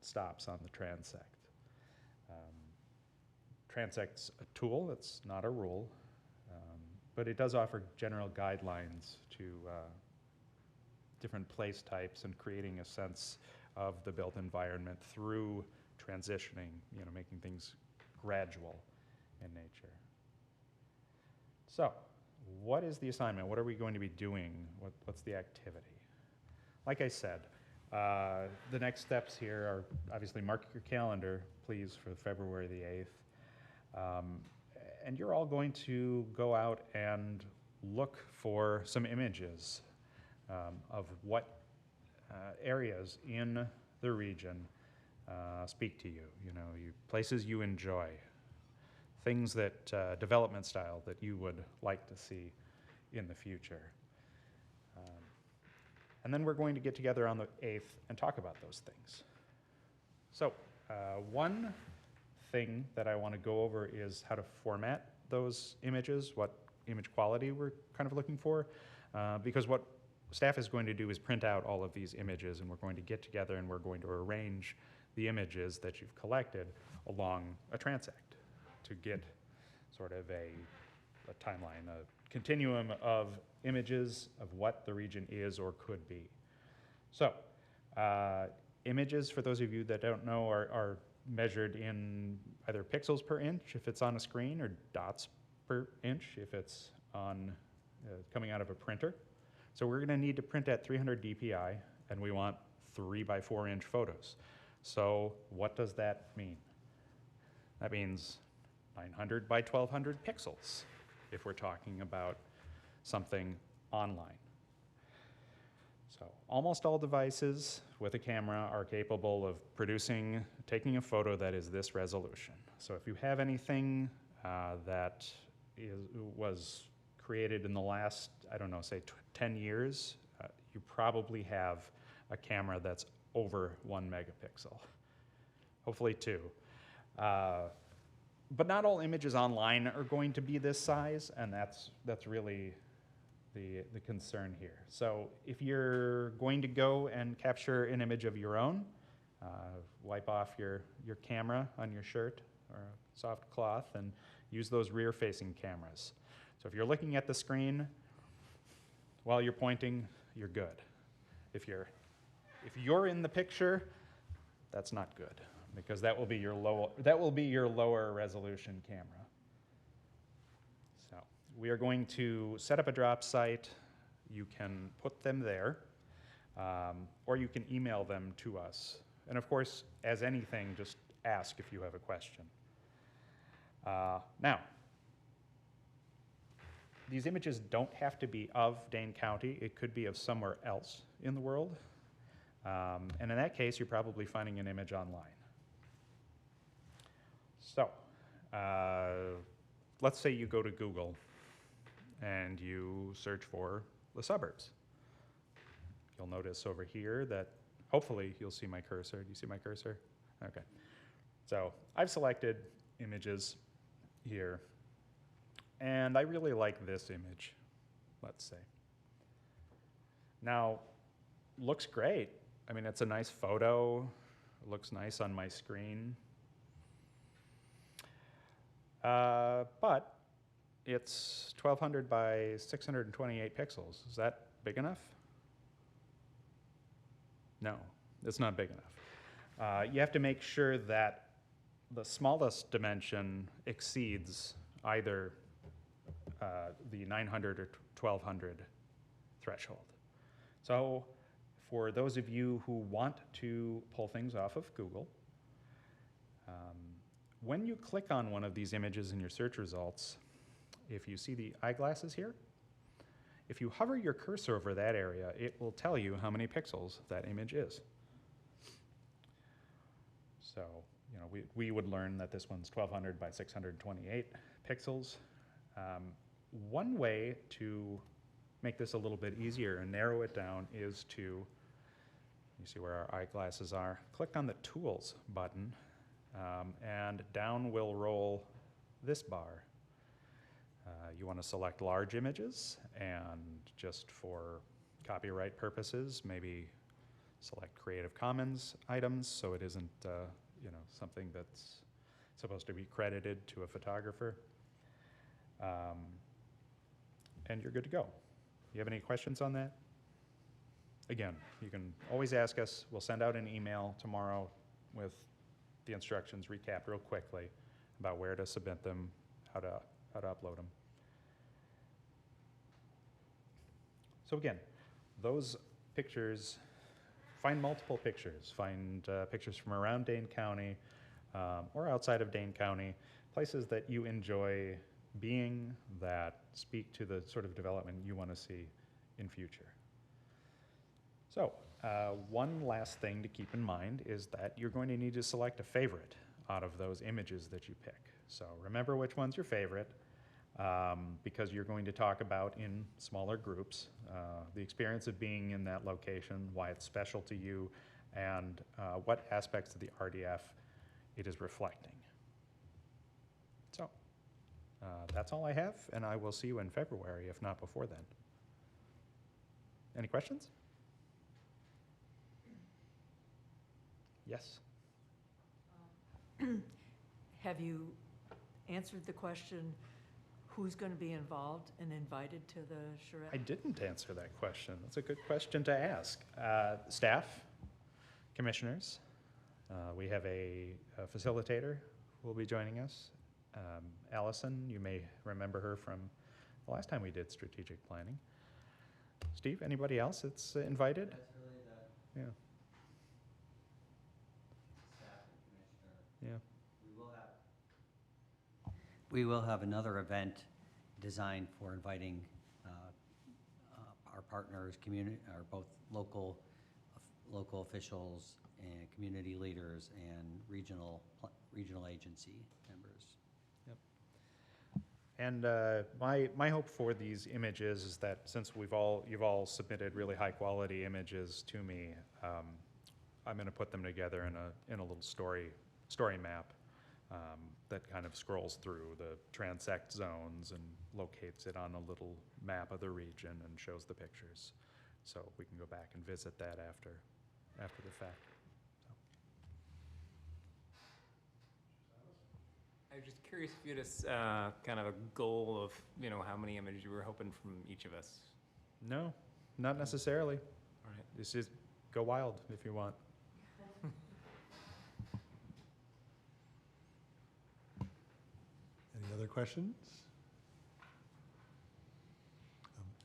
stops on the transect. Transect's a tool, it's not a rule, but it does offer general guidelines to different place types and creating a sense of the built environment through transitioning, you know, making things gradual in nature. So, what is the assignment? What are we going to be doing? What's the activity? Like I said, the next steps here are obviously mark your calendar, please, for February the 8th. And you're all going to go out and look for some images of what areas in the region speak to you, places you enjoy, things that, development style that you would like to see in the future. And then we're going to get together on the 8th and talk about those things. So one thing that I want to go over is how to format those images, what image quality we're kind of looking for, because what staff is going to do is print out all of these images, and we're going to get together and we're going to arrange the images that you've collected along a transect to get sort of a timeline, a continuum of images of what the region is or could be. So, images, for those of you that don't know, are measured in either pixels per inch if it's on a screen, or dots per inch if it's on coming out of a printer. So we're going to need to print at 300 dpi, and we want 3 by 4 inch photos. So what does that mean? That means 900 by 1200 pixels if we're talking about something online. So almost all devices with a camera are capable of taking a photo that is this resolution. So if you have anything that was created in the last, I don't know, say 10 years, you probably have a camera that's over 1 megapixel, hopefully 2. But not all images online are going to be this size, and that's really the concern here. So if you're going to go and capture an image of your own, wipe off your camera on your shirt or a soft cloth and use those rear-facing cameras. So if you're looking at the screen while you're pointing, you're good. If you're in the picture, that's not good, because that will be your lower resolution camera. So we are going to set up a drop site. You can put them there, or you can email them to us. And of course, as anything, just ask if you have a question. Now, these images don't have to be of Dane County. It could be of somewhere else in the world. And in that case, you're probably finding an image online. So let's say you go to Google and you search for the suburbs. You'll notice over here that hopefully you'll see my cursor. Do you see my cursor? Okay. So I've selected images here, and I really like this image, let's say. Now, looks great. I mean, it's a nice photo. It looks nice on my screen. But it's 1200 by 628 pixels. Is that big enough? No, it's not big enough. You have to make sure that the smallest dimension exceeds either the 900 or 1200 threshold. So for those of you who want to pull things off of Google, when you click on one of these images in your search results, if you see the eyeglasses here, if you hover your cursor over that area, it will tell you how many pixels that image is. So, you know, we would learn that this one's 1200 by 628 pixels. One way to make this a little bit easier and narrow it down is to, you see where our eyeglasses are, click on the Tools button, and down will roll this bar. You want to select large images, and just for copyright purposes, maybe select Creative Commons items so it isn't you know, something that's supposed to be credited to a photographer. And you're good to go. You have any questions on that? Again, you can always ask us. We'll send out an email tomorrow with the instructions recapped real quickly about where to submit them, how to upload them. So again, those pictures, find multiple pictures. Find pictures from around Dane County or outside of Dane County, places that you enjoy being, that speak to the sort of development you want to see in future. So one last thing to keep in mind is that you're going to need to select a favorite out of those images that you pick. So remember which one's your favorite, because you're going to talk about in smaller groups the experience of being in that location, why it's special to you, and what aspects of the RDF it is reflecting. So That's all I have, and I will see you in February, if not before then. Any questions? Yes? Have you answered the question, who's going to be involved and invited to the charrette? I didn't answer that question. That's a good question to ask. Staff, commissioners, we have a facilitator who will be joining us. Allison, you may remember her from the last time we did strategic planning. Steve, anybody else that's invited? That's really the Yeah. staff and commissioner. Yeah. We will have another event designed for inviting our partners, our both local officials and community leaders and regional agency members. And my hope for these images is that since you've all submitted really high quality images to me, I'm going to put them together in a little story map that kind of scrolls through the transect zones and locates it on a little map of the region and shows the pictures, so we can go back and visit that after the fact. I was just curious if you had a kind of a goal of, how many images you were hoping from each of us. No, not necessarily. All right. This is go wild if you want. Any other questions?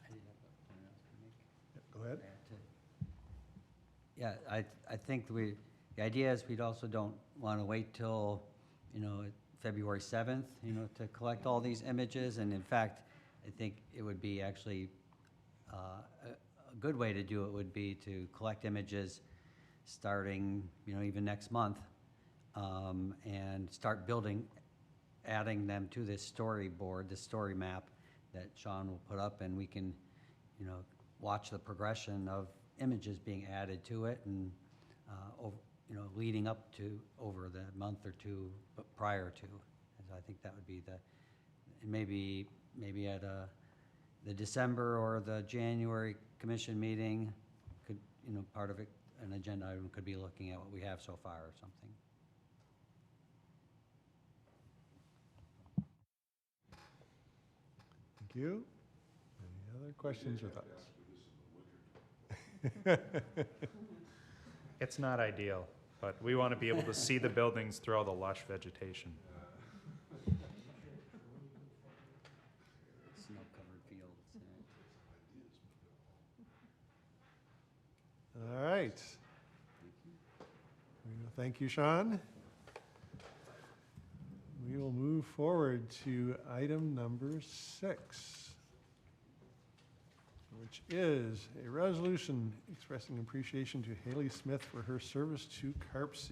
I didn't have a point else to make. Yep, go ahead. Yeah, I think the idea is we also don't want to wait till, February 7th, to collect all these images. And in fact, I think it would be actually a good way to do it would be to collect images starting, even next month, and start adding them to this storyboard, this story map that Sean will put up, and we can, watch the progression of images being added to it and, leading up to over the month or two prior to. And so I think that would be and maybe at the December or the January commission meeting, could, part of it, an agenda item could be looking at what we have so far or something. Thank you. Any other questions or thoughts? It's not ideal, but we want to be able to see the buildings through all the lush vegetation. Snow-covered fields. All right. Thank you, Sean. We will move forward to item number 6, which is a resolution expressing appreciation to Haley Smith for her service to CARPC.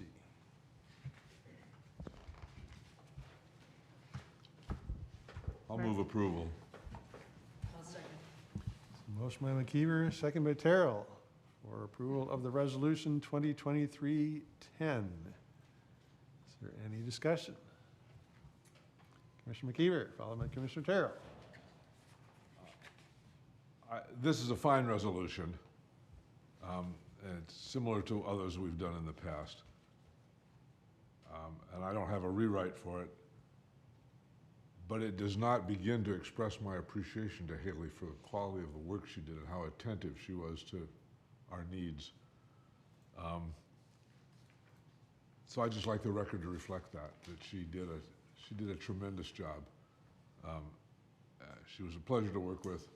I'll move approval. I'll second. Motion by McKeever, second by Terrell, for approval of the resolution 2023-10. Is there any discussion? Commissioner McKeever, followed by Commissioner Terrell. This is a fine resolution, and it's similar to others we've done in the past. And I don't have a rewrite for it, but it does not begin to express my appreciation to Haley for the quality of the work she did and how attentive she was to our needs. So I just like the record to reflect that she did a tremendous job. She was a pleasure to work with.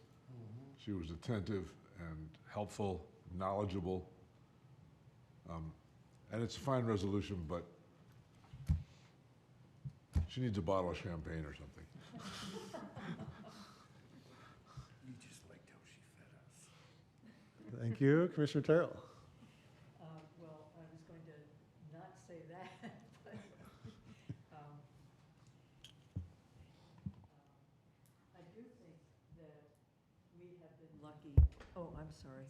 She was attentive and helpful, knowledgeable. And it's a fine resolution, but she needs a bottle of champagne or something. You just liked how she fed us. Thank you. Commissioner Terrell. Well, I was going to not say that, but I do think that we have been lucky. Oh, I'm sorry.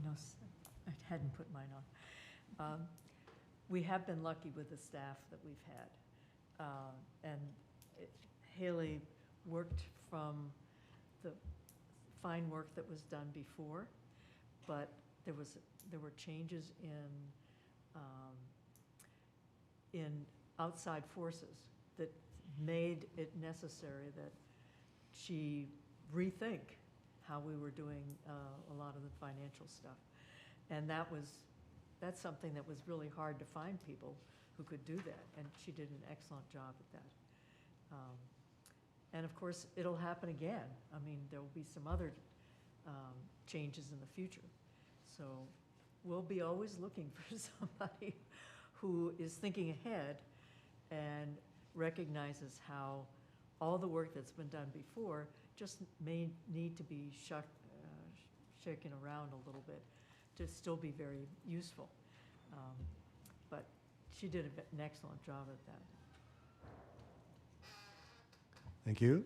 No, I hadn't put mine on. We have been lucky with the staff that we've had. And Haley worked from the fine work that was done before, but there were changes in outside forces that made it necessary that she rethink how we were doing a lot of the financial stuff. And that's something that was really hard to find people who could do that, and she did an excellent job at that. And of course, it'll happen again. I mean, there will be some other changes in the future. So we'll be always looking for somebody who is thinking ahead and recognizes how all the work that's been done before just may need to be shaken around a little bit to still be very useful. But she did an excellent job at that. Thank you.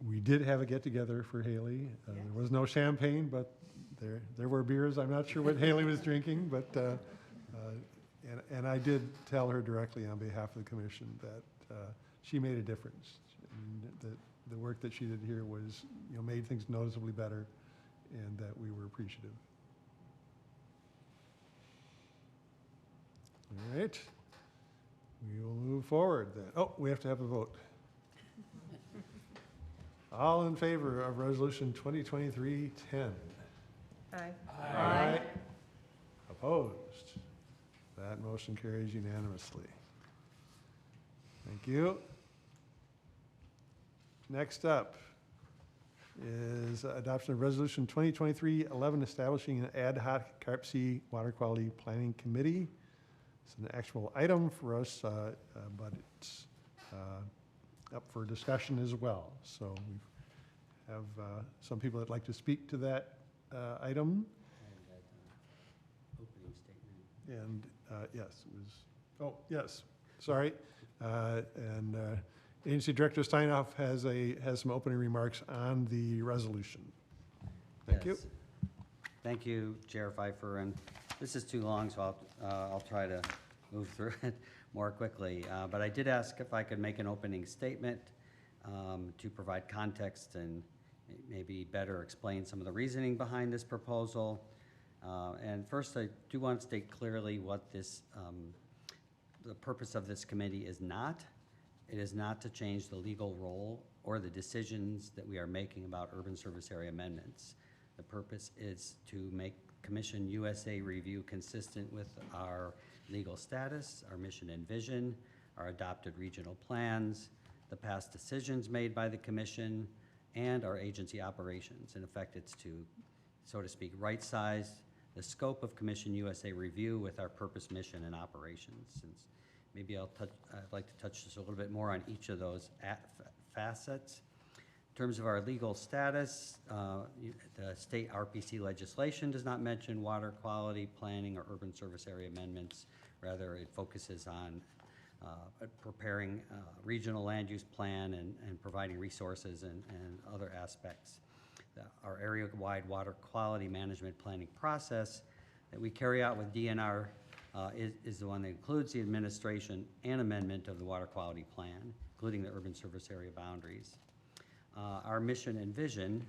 We did have a get-together for Haley. Yes. There was no champagne, but there were beers. I'm not sure what Haley was drinking, but, and I did tell her directly on behalf of the commission that she made a difference. And that the work that she did here was, made things noticeably better, and that we were appreciative. All right. We will move forward then. Oh, we have to have a vote. All in favor of Resolution 2023-10? Aye. Aye. Opposed? That motion carries unanimously. Thank you. Next up is adoption of Resolution 2023-11, establishing an ad hoc CARPC Water Quality Planning Committee. It's an actual item for us, but it's up for discussion as well. So we have some people that like to speak to that item. Opening statement. And yes, it was, oh, yes, sorry. And Agency Director Steinhoff has some opening remarks on the resolution. Thank you. Yes. Thank you, Chair Pfeiffer. And this is too long, so I'll try to move through it more quickly. But I did ask if I could make an opening statement to provide context and maybe better explain some of the reasoning behind this proposal. And first, I do want to state clearly what this, the purpose of this committee is not. It is not to change the legal role or the decisions that we are making about urban service area amendments. The purpose is to make Commission USA review consistent with our legal status, our mission and vision, our adopted regional plans, the past decisions made by the Commission, and our agency operations. In effect, it's to, so to speak, right-size the scope of Commission USA review with our purpose, mission, and operations. Since maybe I'd like to touch just a little bit more on each of those facets. In terms of our legal status, the state RPC legislation does not mention water quality planning or urban service area amendments. Rather, it focuses on preparing a regional land use plan and providing resources and other aspects. Our area-wide water quality management planning process that we carry out with DNR is the one that includes the administration and amendment of the water quality plan, including the urban service area boundaries. Our mission and vision,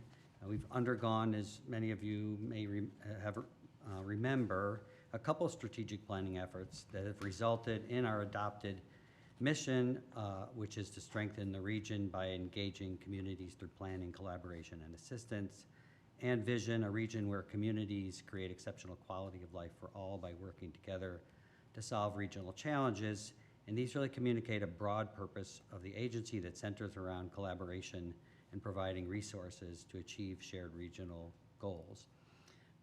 we've undergone, as many of you may remember, a couple strategic planning efforts that have resulted in our adopted mission, which is to strengthen the region by engaging communities through planning, collaboration, and assistance, and vision, a region where communities create exceptional quality of life for all by working together to solve regional challenges. And these really communicate a broad purpose of the agency that centers around collaboration and providing resources to achieve shared regional goals.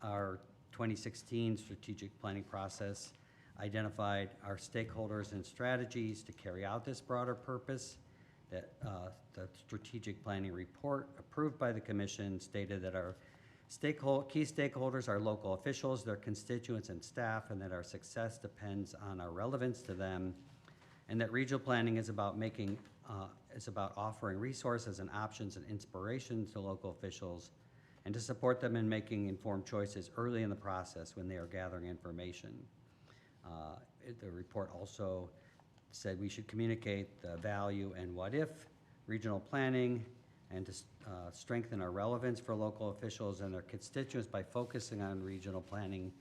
Our 2016 strategic planning process identified our stakeholders and strategies to carry out this broader purpose. That the strategic planning report approved by the Commission stated that our key stakeholders are local officials, their constituents and staff, and that our success depends on our relevance to them, and that regional planning is about offering resources and options and inspiration to local officials and to support them in making informed choices early in the process when they are gathering information. The report also said we should communicate the value and what if regional planning and to strengthen our relevance for local officials and their constituents by focusing on regional planning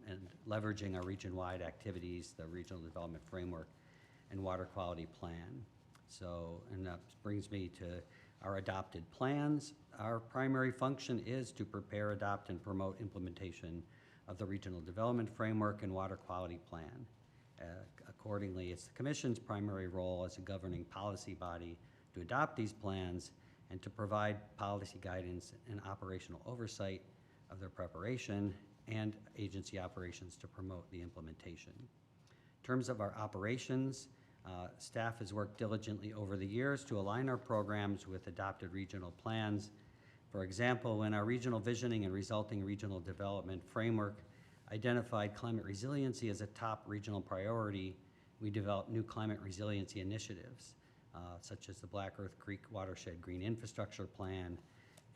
and leveraging our region-wide activities, the Regional Development Framework and Water Quality Plan. So, and that brings me to our adopted plans. Our primary function is to prepare, adopt, and promote implementation of the Regional Development Framework and Water Quality Plan. Accordingly, it's the Commission's primary role as a governing policy body to adopt these plans and to provide policy guidance and operational oversight of their preparation and agency operations to promote the implementation. In terms of our operations, staff has worked diligently over the years to align our programs with adopted regional plans. For example, when our regional visioning and resulting regional development framework identified climate resiliency as a top regional priority, we developed new climate resiliency initiatives, such as the Black Earth Creek Watershed Green Infrastructure Plan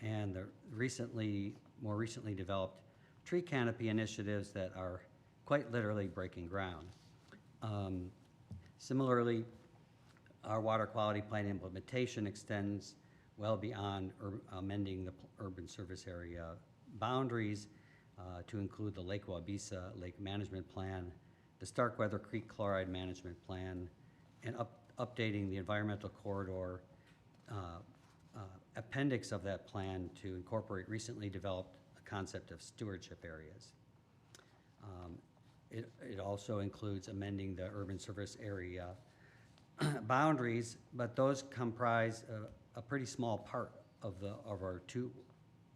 and the more recently developed tree canopy initiatives that are quite literally breaking ground. Similarly, our water quality plan implementation extends well beyond amending the urban service area boundaries to include the Lake Wabisa Lake Management Plan, the Starkweather Creek Chloride Management Plan, and updating the environmental corridor appendix of that plan to incorporate recently developed concept of stewardship areas. It also includes amending the urban service area boundaries, but those comprise a pretty small part of our two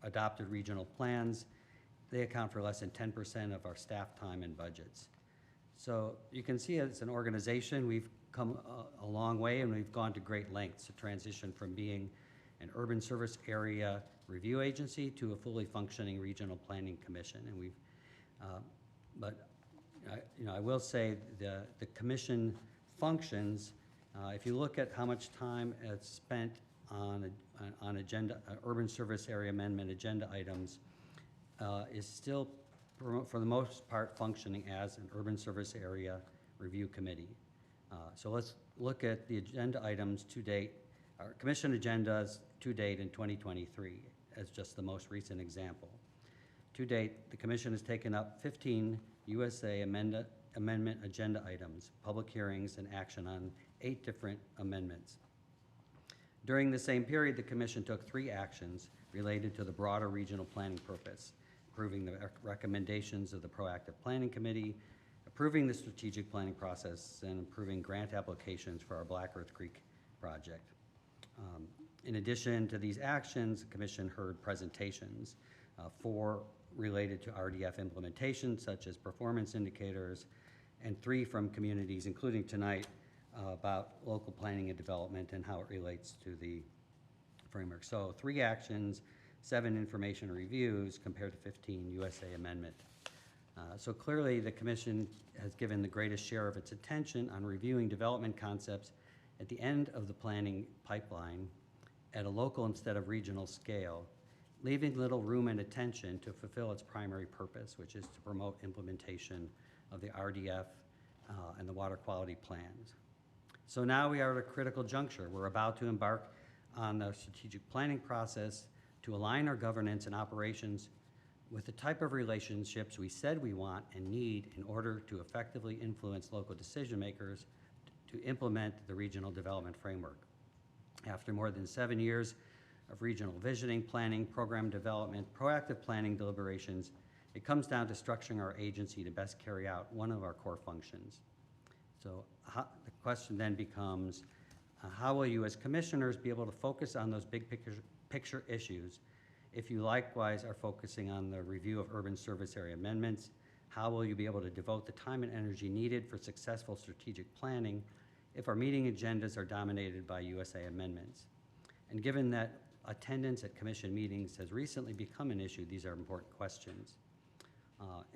adopted regional plans. They account for less than 10% of our staff time and budgets. So you can see as an organization, we've come a long way and we've gone to great lengths to transition from being an urban service area review agency to a fully functioning regional planning commission. And we've, I will say the commission functions. If you look at how much time it's spent on urban service area amendment agenda items, is still for the most part functioning as an urban service area review committee. So let's look at the agenda items to date, our commission agendas to date in 2023 as just the most recent example. To date, the commission has taken up 15 USA amendment agenda items, public hearings, and action on 8 different amendments. During the same period, the commission took 3 actions related to the broader regional planning purpose: approving the recommendations of the Proactive Planning Committee, approving the strategic planning process, and approving grant applications for our Black Earth Creek project. In addition to these actions, the commission heard presentations, 4 related to RDF implementation, such as performance indicators, and 3 from communities, including tonight, about local planning and development and how it relates to the framework. So 3 actions, 7 information reviews compared to 15 USA amendment. So clearly the commission has given the greatest share of its attention on reviewing development concepts at the end of the planning pipeline at a local instead of regional scale, leaving little room and attention to fulfill its primary purpose, which is to promote implementation of the RDF and the water quality plans. So now we are at a critical juncture. We're about to embark on the strategic planning process to align our governance and operations with the type of relationships we said we want and need in order to effectively influence local decision makers to implement the regional development framework. After more than 7 years of regional visioning, planning, program development, proactive planning deliberations, it comes down to structuring our agency to best carry out one of our core functions. So the question then becomes, how will you as commissioners be able to focus on those big picture issues if you likewise are focusing on the review of urban service area amendments? How will you be able to devote the time and energy needed for successful strategic planning if our meeting agendas are dominated by USA amendments? And given that attendance at commission meetings has recently become an issue, these are important questions.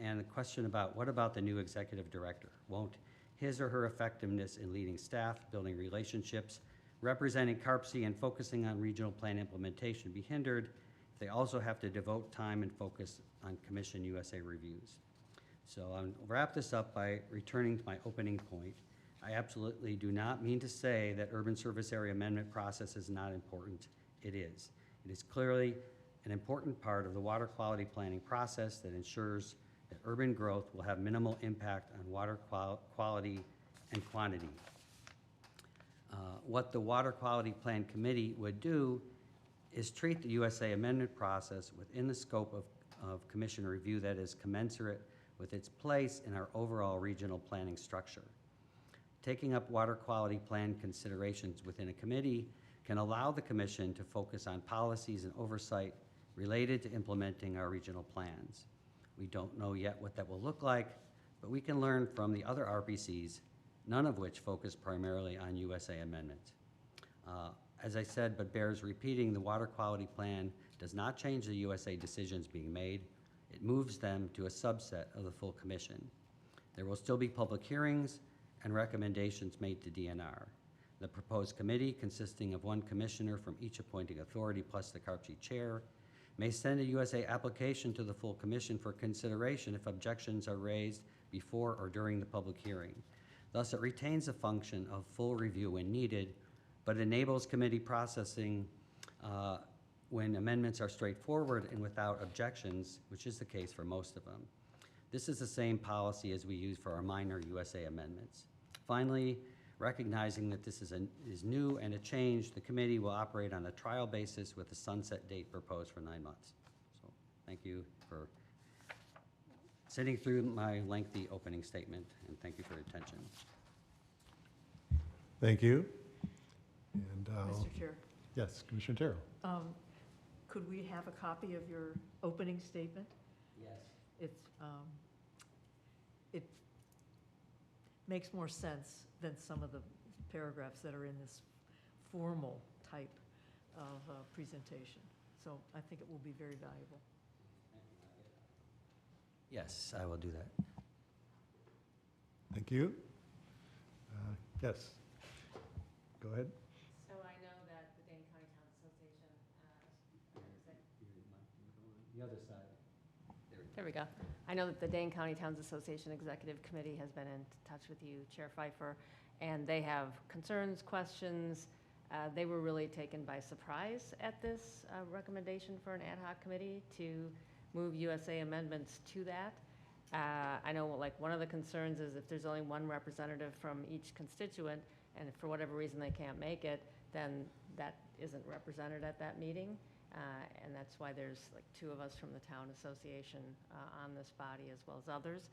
And the question about what about the new executive director? Won't his or her effectiveness in leading staff, building relationships, representing CARPC, and focusing on regional plan implementation be hindered if they also have to devote time and focus on Commission USA reviews? So I'll wrap this up by returning to my opening point. I absolutely do not mean to say that urban service area amendment process is not important. It is. It is clearly an important part of the water quality planning process that ensures that urban growth will have minimal impact on water quality and quantity. What the Water Quality Plan Committee would do is treat the USA amendment process within the scope of commission review that is commensurate with its place in our overall regional planning structure. Taking up water quality plan considerations within a committee can allow the commission to focus on policies and oversight related to implementing our regional plans. We don't know yet what that will look like, but we can learn from the other RPCs, none of which focus primarily on USA amendments. As I said, but bears repeating, the water quality plan does not change the USA decisions being made. It moves them to a subset of the full commission. There will still be public hearings and recommendations made to DNR. The proposed committee, consisting of one commissioner from each appointing authority plus the CARPC chair, may send a USA application to the full commission for consideration if objections are raised before or during the public hearing. Thus, it retains a function of full review when needed, but enables committee processing when amendments are straightforward and without objections, which is the case for most of them. This is the same policy as we use for our minor USA amendments. Finally, recognizing that this is new and a change, the committee will operate on a trial basis with a sunset date proposed for 9 months. So thank you for sitting through my lengthy opening statement, and thank you for your attention. Thank you. And, Mr. Chair, yes, Commissioner Terrell. could we have a copy of your opening statement? Yes. It makes more sense than some of the paragraphs that are in this formal type of presentation. So I think it will be very valuable. Yes, I will do that. Thank you. Yes, go ahead. So I know that the Dane County Towns Association, The other side. there we go. I know that the Dane County Towns Association Executive Committee has been in touch with you, Chair Pfeiffer, and they have concerns, questions. They were really taken by surprise at this recommendation for an ad hoc committee to move USA amendments to that. I know, like, one of the concerns is if there's only one representative from each constituent, and if for whatever reason they can't make it, then that isn't represented at that meeting. And that's why there's like 2 of us from the town association on this body as well as others.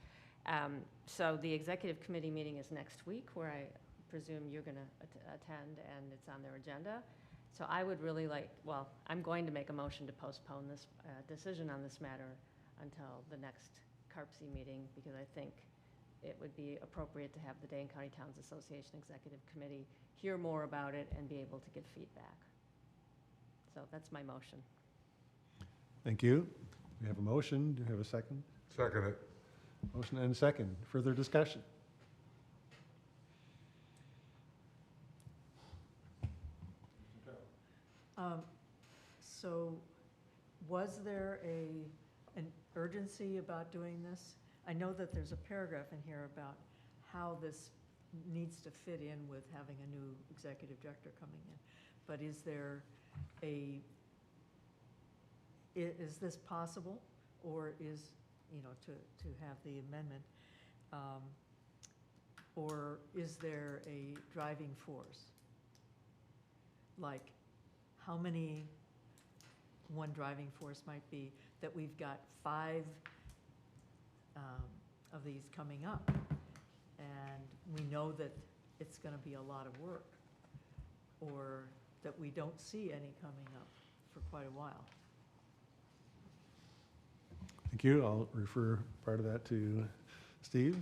So the executive committee meeting is next week, where I presume you're going to attend, and it's on their agenda. So I would really like, well, I'm going to make a motion to postpone this decision on this matter until the next CARPC meeting, because I think it would be appropriate to have the Dane County Towns Association Executive Committee hear more about it and be able to give feedback. So that's my motion. Thank you. We have a motion. Do you have a second? Second it. Motion and a second. Further discussion? So was there an urgency about doing this? I know that there's a paragraph in here about how this needs to fit in with having a new executive director coming in. But is there is this possible, or is, to have the amendment, or is there a driving force? Like, how many, one driving force might be that we've got 5 of these coming up, and we know that it's going to be a lot of work, or that we don't see any coming up for quite a while. Thank you. I'll refer part of that to Steve.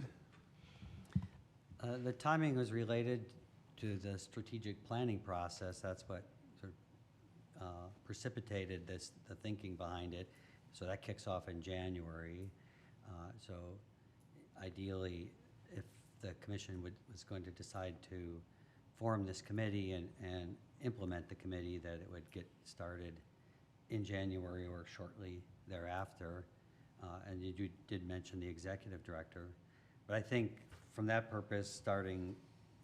The timing was related to the strategic planning process. That's what sort of precipitated the thinking behind it. So that kicks off in January. So ideally, if the commission was going to decide to form this committee and implement the committee, that it would get started in January or shortly thereafter. And you did mention the executive director. But I think from that purpose, starting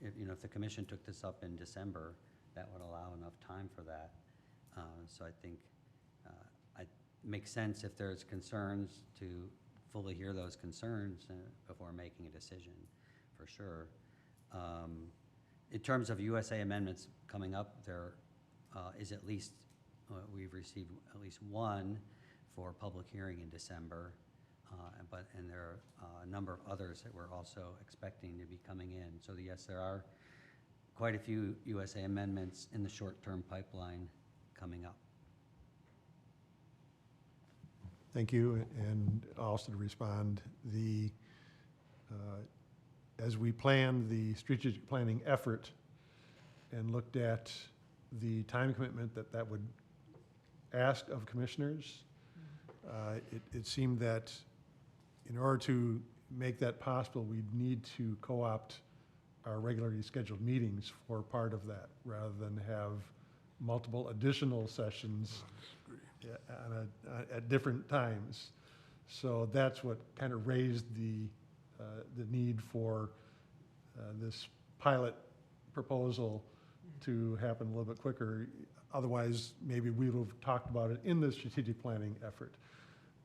if the commission took this up in December, that would allow enough time for that. So I think it makes sense if there's concerns to fully hear those concerns before making a decision, for sure. In terms of USA amendments coming up, there is at least, we've received at least one for public hearing in December, and there are a number of others that we're also expecting to be coming in. So yes, there are quite a few USA amendments in the short-term pipeline coming up. Thank you, and also to respond, as we planned the strategic planning effort and looked at the time commitment that would ask of commissioners, it seemed that in order to make that possible, we'd need to co-opt our regularly scheduled meetings for part of that, rather than have multiple additional sessions at different times. So that's what kind of raised the need for this pilot proposal to happen a little bit quicker. Otherwise, maybe we would have talked about it in the strategic planning effort.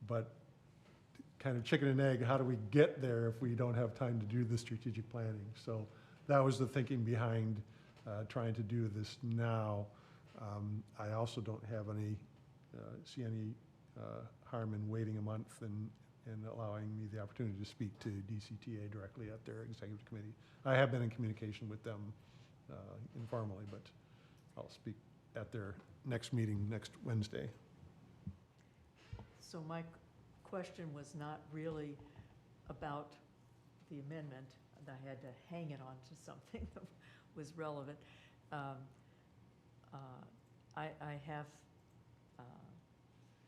But kind of chicken and egg, how do we get there if we don't have time to do the strategic planning? So that was the thinking behind trying to do this now. I also don't have see any harm in waiting a month and allowing me the opportunity to speak to DCTA directly at their executive committee. I have been in communication with them informally, but I'll speak at their next meeting next Wednesday. So my question was not really about the amendment, and I had to hang it on to something that was relevant.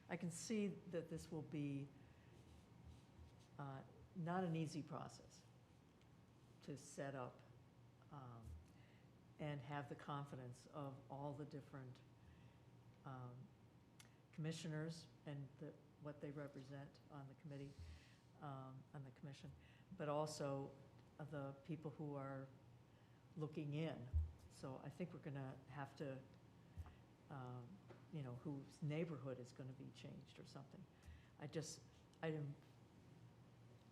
I can see that this will be not an easy process to set up and have the confidence of all the different commissioners and what they represent on the committee, on the commission, but also the people who are looking in. So I think we're going to have to, whose neighborhood is going to be changed or something. I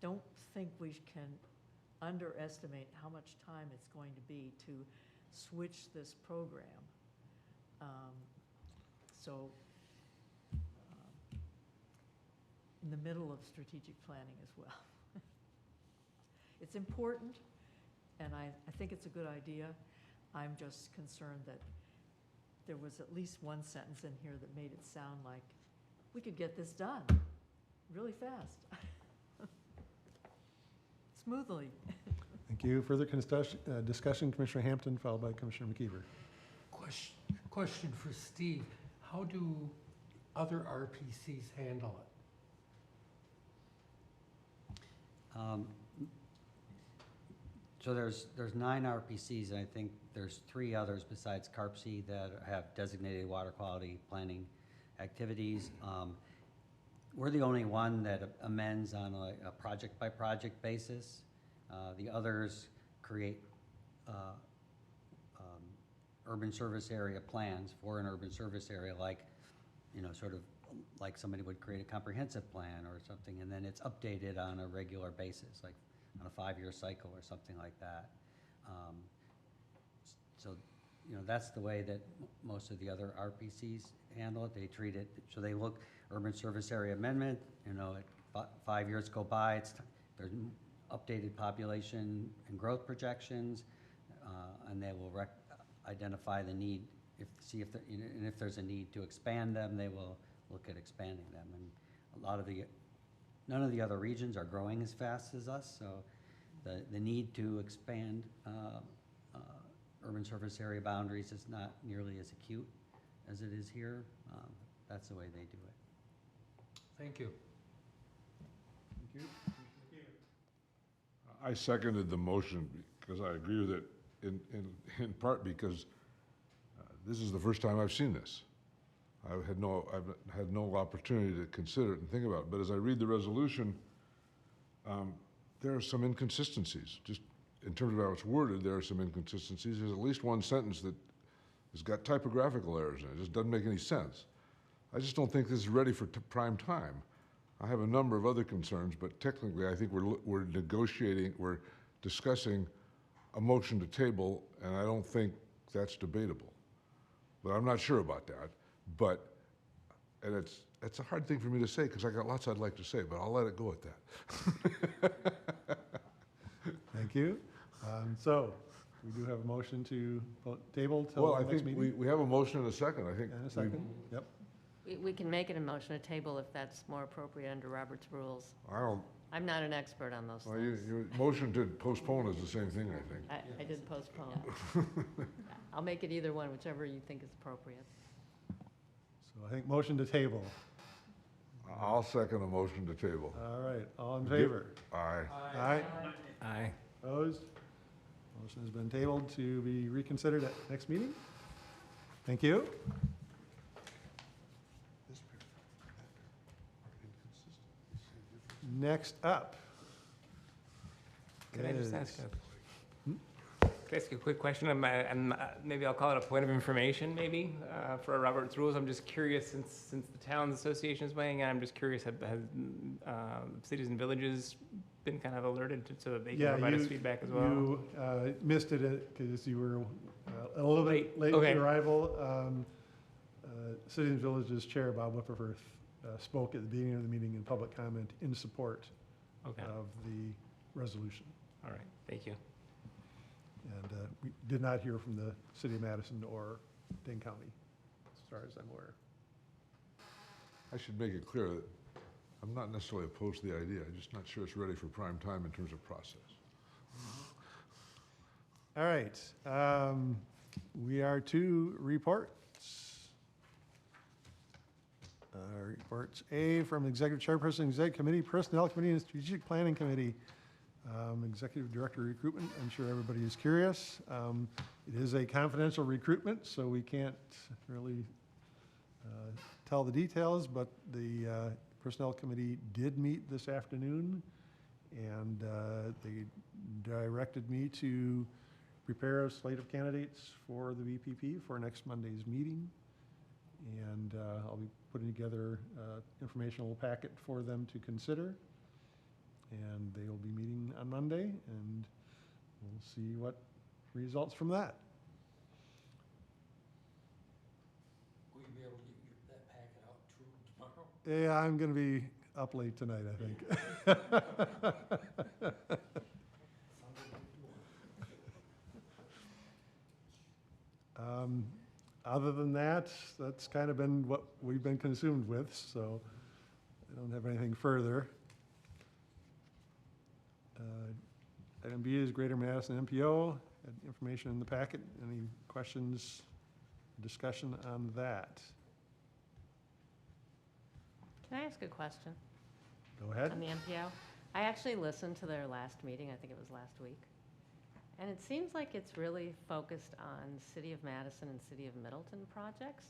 don't think we can underestimate how much time it's going to be to switch this program. In the middle of strategic planning as well. It's important, and I think it's a good idea. I'm just concerned that there was at least one sentence in here that made it sound like we could get this done really fast. Smoothly. Thank you. Further discussion, Commissioner Hampton, followed by Commissioner McKeever. Question for Steve. How do other RPCs handle it? So there's 9 RPCs, and I think there's 3 others besides CARPC that have designated water quality planning activities. We're the only one that amends on a project-by-project basis. The others create urban service area plans for an urban service area, like, sort of like somebody would create a comprehensive plan or something, and then it's updated on a regular basis, like on a 5-year cycle or something like that. So, that's the way that most of the other RPCs handle it. They treat it, so they look, urban service area amendment, 5 years go by, there's updated population and growth projections, and they will identify the need, and if there's a need to expand them, they will look at expanding them. And none of the other regions are growing as fast as us, so the need to expand urban service area boundaries is not nearly as acute as it is here. That's the way they do it. Thank you. Thank you. I seconded the motion because I agree with it in part because this is the first time I've seen this. I've had no opportunity to consider it and think about it. But as I read the resolution, there are some inconsistencies. Just in terms of how it's worded, there are some inconsistencies. There's at least one sentence that has got typographical errors in it. It just doesn't make any sense. I just don't think this is ready for prime time. I have a number of other concerns, but technically, I think we're negotiating, we're discussing a motion to table, and I don't think that's debatable. But I'm not sure about that. And it's a hard thing for me to say because I got lots I'd like to say, but I'll let it go at that. Thank you. So, we do have a motion to table till Well, I the next think meeting? we have a motion and a second, I think. And a second, yep. We can make it a motion to table if that's more appropriate under Robert's rules. I don't, I'm not an expert on those well, things. your motion to postpone is the same thing, I think. I did postpone. I'll make it either one, whichever you think is appropriate. So I think motion to table. I'll second a motion to table. All right, all in favor? Aye. Aye. Aye. Opposed? Motion has been tabled to be reconsidered at next meeting. Thank you. Next up. Can I just ask is- can I ask you a quick question? Maybe I'll call it a point of information, maybe, for Robert's Rules. I'm just curious, since the Towns Association is weighing in, I'm just curious, have cities and villages been kind of alerted so that they can provide us feedback as well? You missed it because you were a little bit late Okay. to arrival. Cities and Villages Chair Bob Whipperforth spoke at the beginning of the meeting in public comment in support Okay, of the resolution. all right, thank you. And we did not hear from the city of Madison or Dane County, as far as I'm aware. I should make it clear that I'm not necessarily opposed to the idea. I'm just not sure it's ready for prime time in terms of process. All right, we are to reports. Reports A from Executive Chairperson, Executive Committee, Personnel Committee, and Strategic Planning Committee. Executive Director Recruitment, I'm sure everybody is curious. It is a confidential recruitment, so we can't really tell the details, but the Personnel Committee did meet this afternoon, and they directed me to prepare a slate of candidates for the VPP for next Monday's meeting. And I'll be putting together an informational packet for them to consider. And they will be meeting on Monday, and we'll see what results from that. Will you be able to get that packet out to tomorrow? Yeah, I'm going to be up late tonight, I think. Other than that, that's kind of been what we've been consumed with, so I don't have anything further. Item B is Greater Madison MPO, had information in the packet. Any questions, discussion on that? Can I ask a question Go ahead. on the MPO? I actually listened to their last meeting, I think it was last week. And it seems like it's really focused on City of Madison and City of Middleton projects.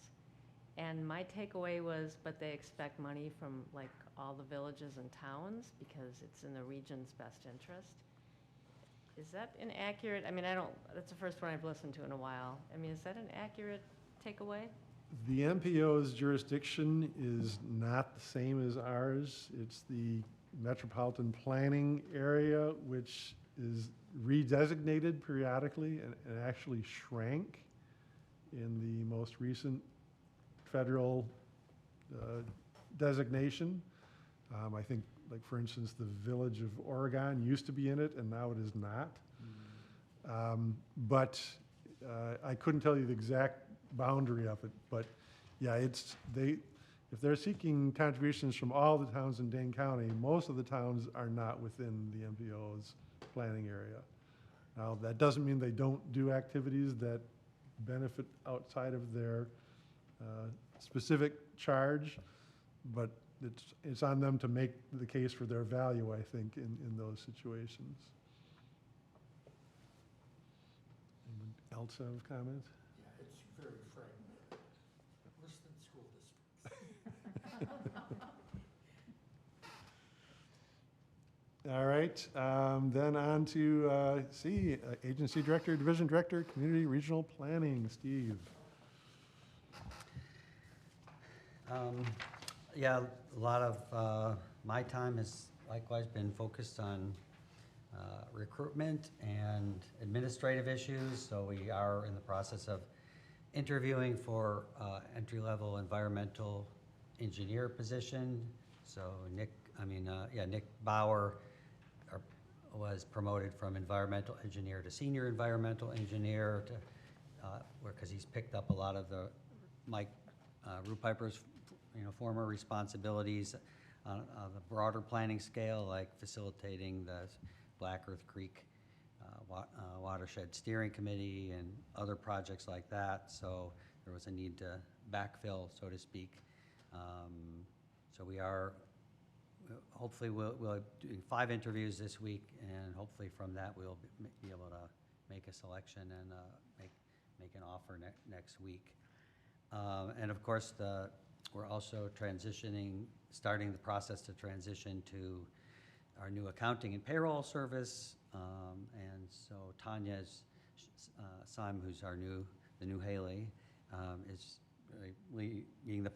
And my takeaway was, but they expect money from like all the villages and towns because it's in the region's best interest. Is that inaccurate? I mean, that's the first one I've listened to in a while. I mean, is that an accurate takeaway? The MPO's jurisdiction is not the same as ours. It's the metropolitan planning area, which is redesignated periodically and actually shrank in the most recent federal designation. I think, like, for instance, the Village of Oregon used to be in it, and now it is not. But I couldn't tell you the exact boundary of it, but yeah, if they're seeking contributions from all the towns in Dane County, most of the towns are not within the MPO's planning area. Now, that doesn't mean they don't do activities that benefit outside of their specific charge, but it's on them to make the case for their value, I think, in those situations. Anyone else have comments? Yeah, it's very fragmented. Worse than school districts. All right, then on to C, Agency Director, Division Director, Community Regional Planning, Steve. Yeah, a lot of my time has likewise been focused on recruitment and administrative issues. So we are in the process of interviewing for entry-level environmental engineer position. So Nick Bauer was promoted from environmental engineer to senior environmental engineer to, because he's picked up a lot of the Mike Rupiper's former responsibilities on the broader planning scale, like facilitating the Black Earth Creek Watershed Steering Committee and other projects like that. So there was a need to backfill, so to speak. So we are, hopefully we'll doing 5 interviews this week, and hopefully from that we'll be able to make a selection and make an offer next week. And of course, we're also starting the process to transition to our new accounting and payroll service. And so Tanya's Simon, who's the new Haley, is really being the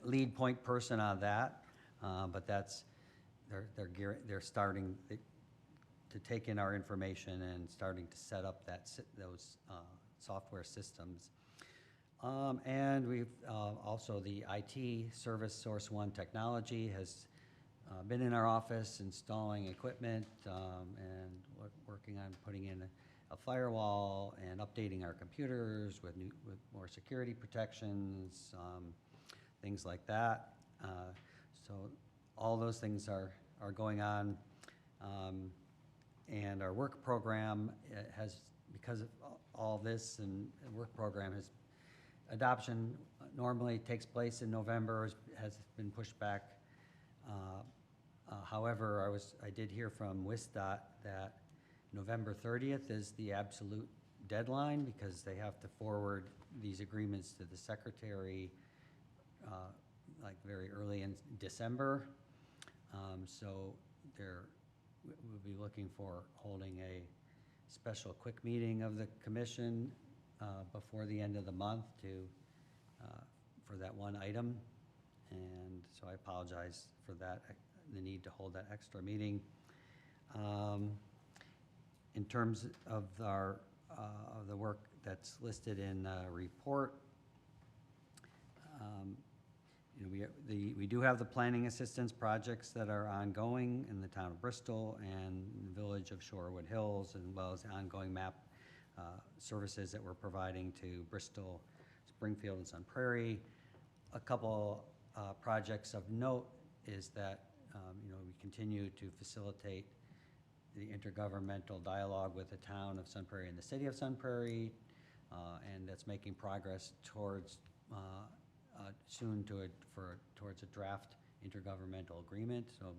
lead point person on that. But they're starting to take in our information and starting to set up those software systems. And we've also the IT service Source One Technology has been in our office installing equipment and working on putting in a firewall and updating our computers with more security protections, things like that. So all those things are going on. And our work program has, because of all this, and work program adoption normally takes place in November, has been pushed back. However, I did hear from WISDOT that November 30th is the absolute deadline, because they have to forward these agreements to the secretary like very early in December. So we'll be looking for holding a special quick meeting of the commission before the end of the month for that one item. And so I apologize for that, the need to hold that extra meeting. In terms of of the work that's listed in the report, we do have the planning assistance projects that are ongoing in the town of Bristol and the village of Shorewood Hills, as well as the ongoing map services that we're providing to Bristol, Springfield, and Sun Prairie. A couple projects of note is that we continue to facilitate the intergovernmental dialogue with the town of Sun Prairie and the city of Sun Prairie, and that's making progress towards soon towards a draft intergovernmental agreement. So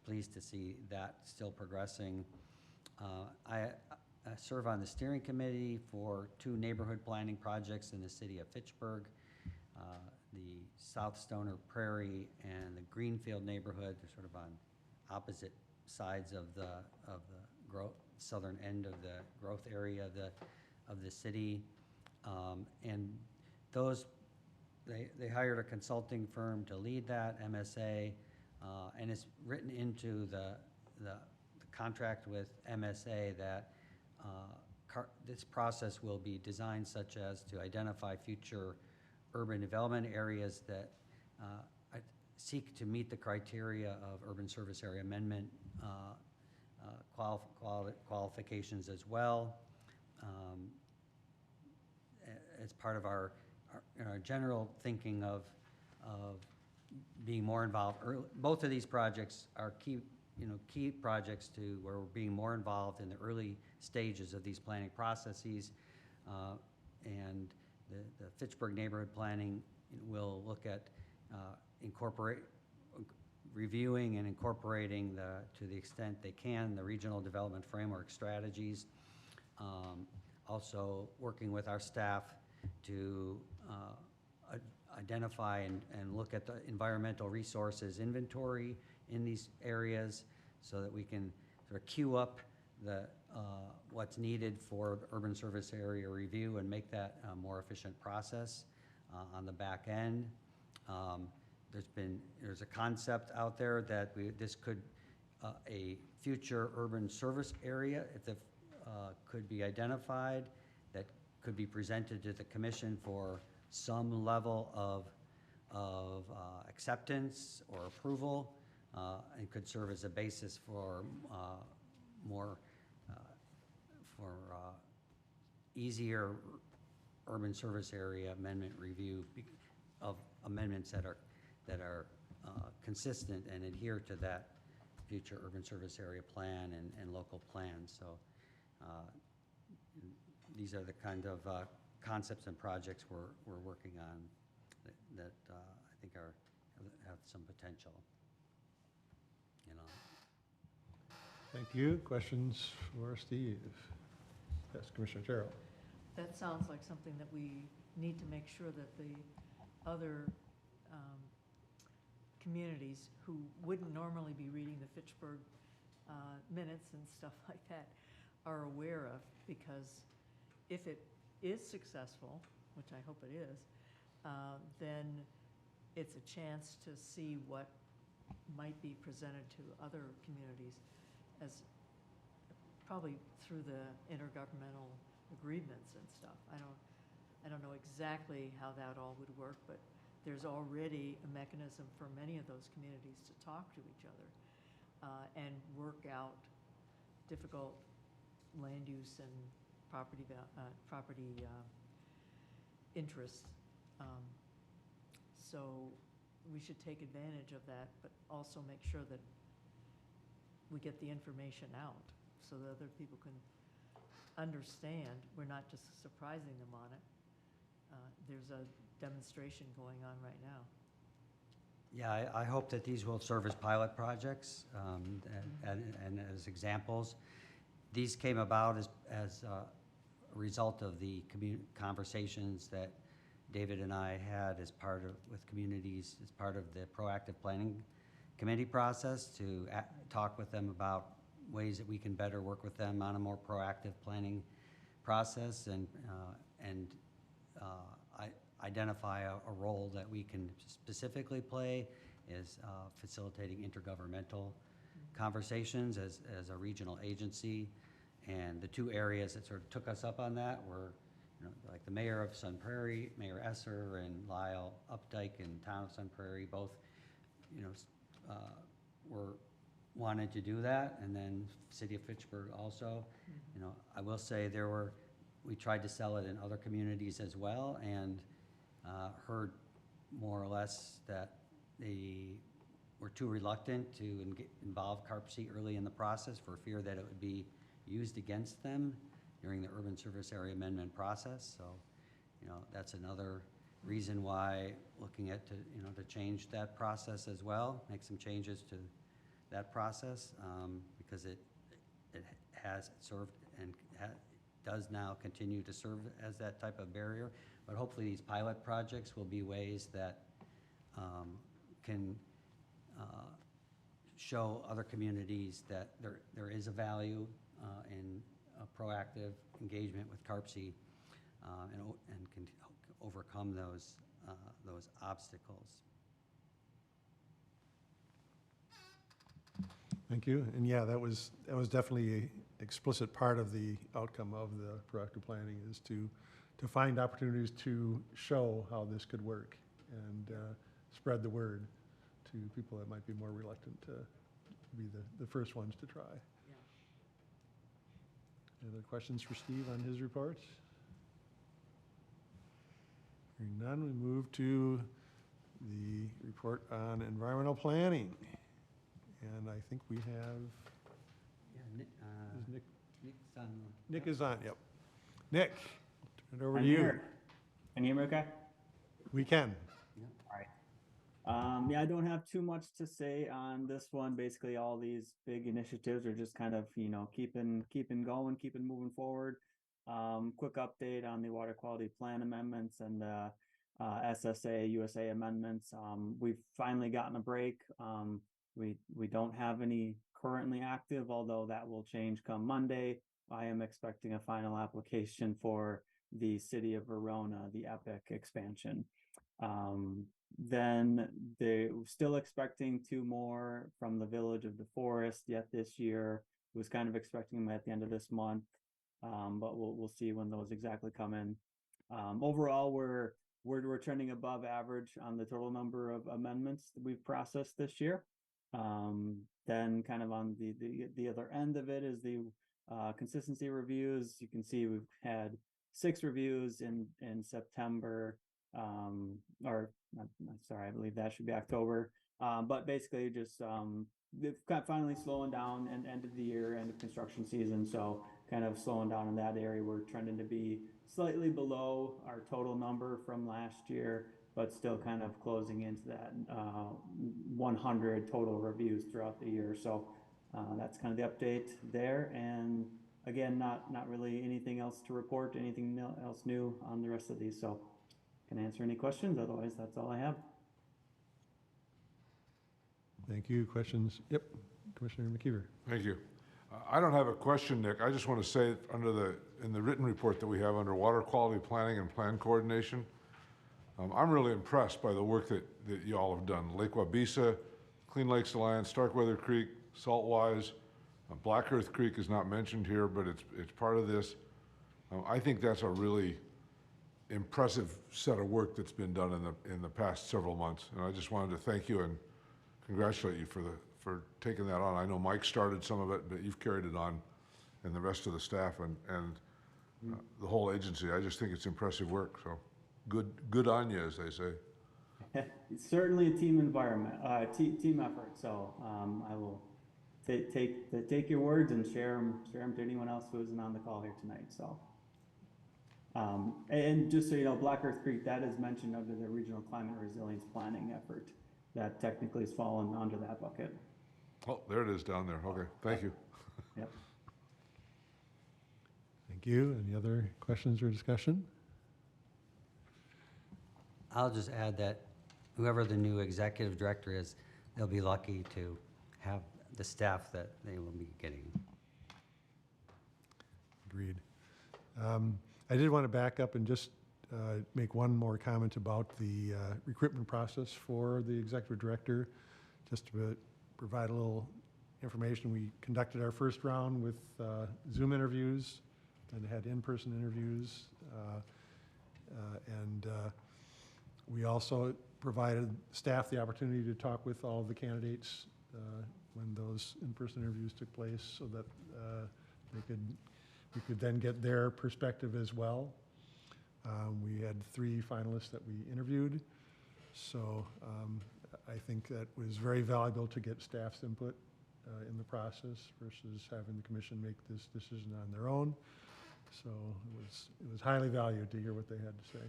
pleased to see that still progressing. I serve on the steering committee for 2 neighborhood planning projects in the city of Fitchburg, the South Stoner Prairie and the Greenfield neighborhood. They're sort of on opposite sides of the southern end of the growth area of the city, and those they hired a consulting firm to lead that, MSA, and it's written into the contract with MSA that this process will be designed such as to identify future urban development areas that seek to meet the criteria of urban service area amendment qualifications as well. As part of our general thinking of being more involved early. Both of these projects are key projects to where we're being more involved in the early stages of these planning processes. And the Fitchburg neighborhood planning will look at reviewing and incorporating to the extent they can, the regional development framework strategies. Also working with our staff to identify and look at the environmental resources inventory in these areas so that we can sort of queue up the, what's needed for the urban service area review and make that a more efficient process on the back end. There's a concept out there that this could, a future urban service area, if the, could be identified, that could be presented to the commission for some level of acceptance or approval, and could serve as a basis for more, easier urban service area amendment review of amendments that are consistent and adhere to that future urban service area plan and local plans. So these are the kind of concepts and projects we're working on that I think have some potential. You know. Thank you. Questions for Steve? Yes, Commissioner Terrell. That sounds like something that we need to make sure that the other communities who wouldn't normally be reading the Fitchburg minutes and stuff like that are aware of, because if it is successful, which I hope it is, then it's a chance to see what might be presented to other communities as probably through the intergovernmental agreements and stuff. I don't know exactly how that all would work, but there's already a mechanism for many of those communities to talk to each other and work out difficult land use and property interests. So we should take advantage of that, but also make sure that we get the information out so that other people can understand. We're not just surprising them on it. There's a demonstration going on right now. Yeah, I hope that these will serve as pilot projects and as examples. These came about as a result of the conversations that David and I had with communities as part of the proactive planning committee process to talk with them about ways that we can better work with them on a more proactive planning process and identify a role that we can specifically play is facilitating intergovernmental conversations as a regional agency. And the two areas that sort of took us up on that were, like the mayor of Sun Prairie, Mayor Esser, and Lyle Updike in town of Sun Prairie, both, were wanted to do that, and then City of Fitchburg also. I will say we tried to sell it in other communities as well, and heard more or less that they were too reluctant to involve CARPC early in the process for fear that it would be used against them during the urban service area amendment process. So, that's another reason why looking at to change that process as well, make some changes to that process, because it has served and does now continue to serve as that type of barrier. But hopefully these pilot projects will be ways that can show other communities that there is a value in a proactive engagement with CARPC and can overcome those obstacles. Thank you. And yeah, that was definitely an explicit part of the outcome of the proactive planning, is to find opportunities to show how this could work and spread the word to people that might be more reluctant to be the first ones to try. Yeah. Any other questions for Steve on his report? Hearing none, we move to the report on environmental planning. And I think we have, is Nick is on, yep. Nick, turn it over to you. Here. Can you hear me okay? We can. Yeah, I don't have too much to say on this one. Basically, all these big initiatives are just kind of, keeping going, keeping moving forward. Quick update on the water quality plan amendments and SSA USA amendments. We've finally gotten a break. We don't have any currently active, although that will change come Monday. I am expecting a final application for the city of Verona, the Epic expansion. Then they're still expecting 2 more from the Village of DeForest yet this year. Was kind of expecting them at the end of this month, but we'll see when those exactly come in. Overall, we're trending above average on the total number of amendments that we've processed this year. Then kind of on the other end of it is the consistency reviews. You can see we've had 6 reviews in September, or sorry, I believe that should be October. But basically just they've got finally slowing down and end of the year, end of construction season. So kind of slowing down in that area. We're trending to be slightly below our total number from last year, but still kind of closing into that 100 total reviews throughout the year. So that's kind of the update there. And again, not really anything else to report, anything else new on the rest of these. So can answer any questions. Otherwise, that's all I have. Thank you. Questions? Yep, Commissioner McKeever. Thank you. I don't have a question, Nick. I just want to say in the written report that we have under water quality planning and plan coordination, I'm really impressed by the work that you all have done. Lake Wabisa, Clean Lakes Alliance, Starkweather Creek, Saltwise, Black Earth Creek is not mentioned here, but it's part of this. I think that's a really impressive set of work that's been done in the past several months. And I just wanted to thank you and congratulate you for taking that on. I know Mike started some of it, but you've carried it on, and the rest of the staff and the whole agency. I just think it's impressive work. So good on you, as they say. It's certainly a team environment, team effort. So I will take your words and share them to anyone else who isn't on the call here tonight. So. And just so you know, Black Earth Creek, that is mentioned under the Regional Climate Resilience Planning effort. That technically is fallen under that bucket. Oh, there it is down there. Okay, thank you. Yep. Thank you. Any other questions or discussion? I'll just add that whoever the new executive director is, they'll be lucky to have the staff that they will be getting. Agreed. I did want to back up and just make one more comment about the recruitment process for the executive director. Just to provide a little information, we conducted our first round with Zoom interviews and had in-person interviews. And we also provided staff the opportunity to talk with all of the candidates when those in-person interviews took place, so that we could then get their perspective as well. We had 3 finalists that we interviewed, so I think that was very valuable to get staff's input in the process versus having the commission make this decision on their own. So it was highly valued to hear what they had to say.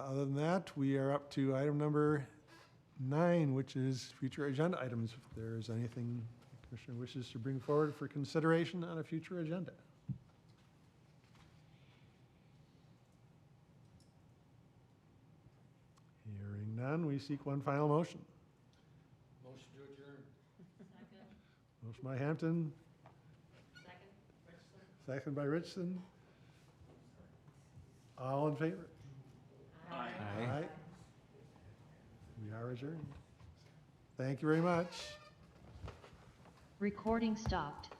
Other than that, we are up to item number 9, which is future agenda items. If there is anything the commissioner wishes to bring forward for consideration on a future agenda. Hearing none, we seek one final motion. Motion to adjourn. Motion by Hampton. Second by Richardson. All in favor? Aye. Aye. We are adjourned. Thank you very much. Recording stopped.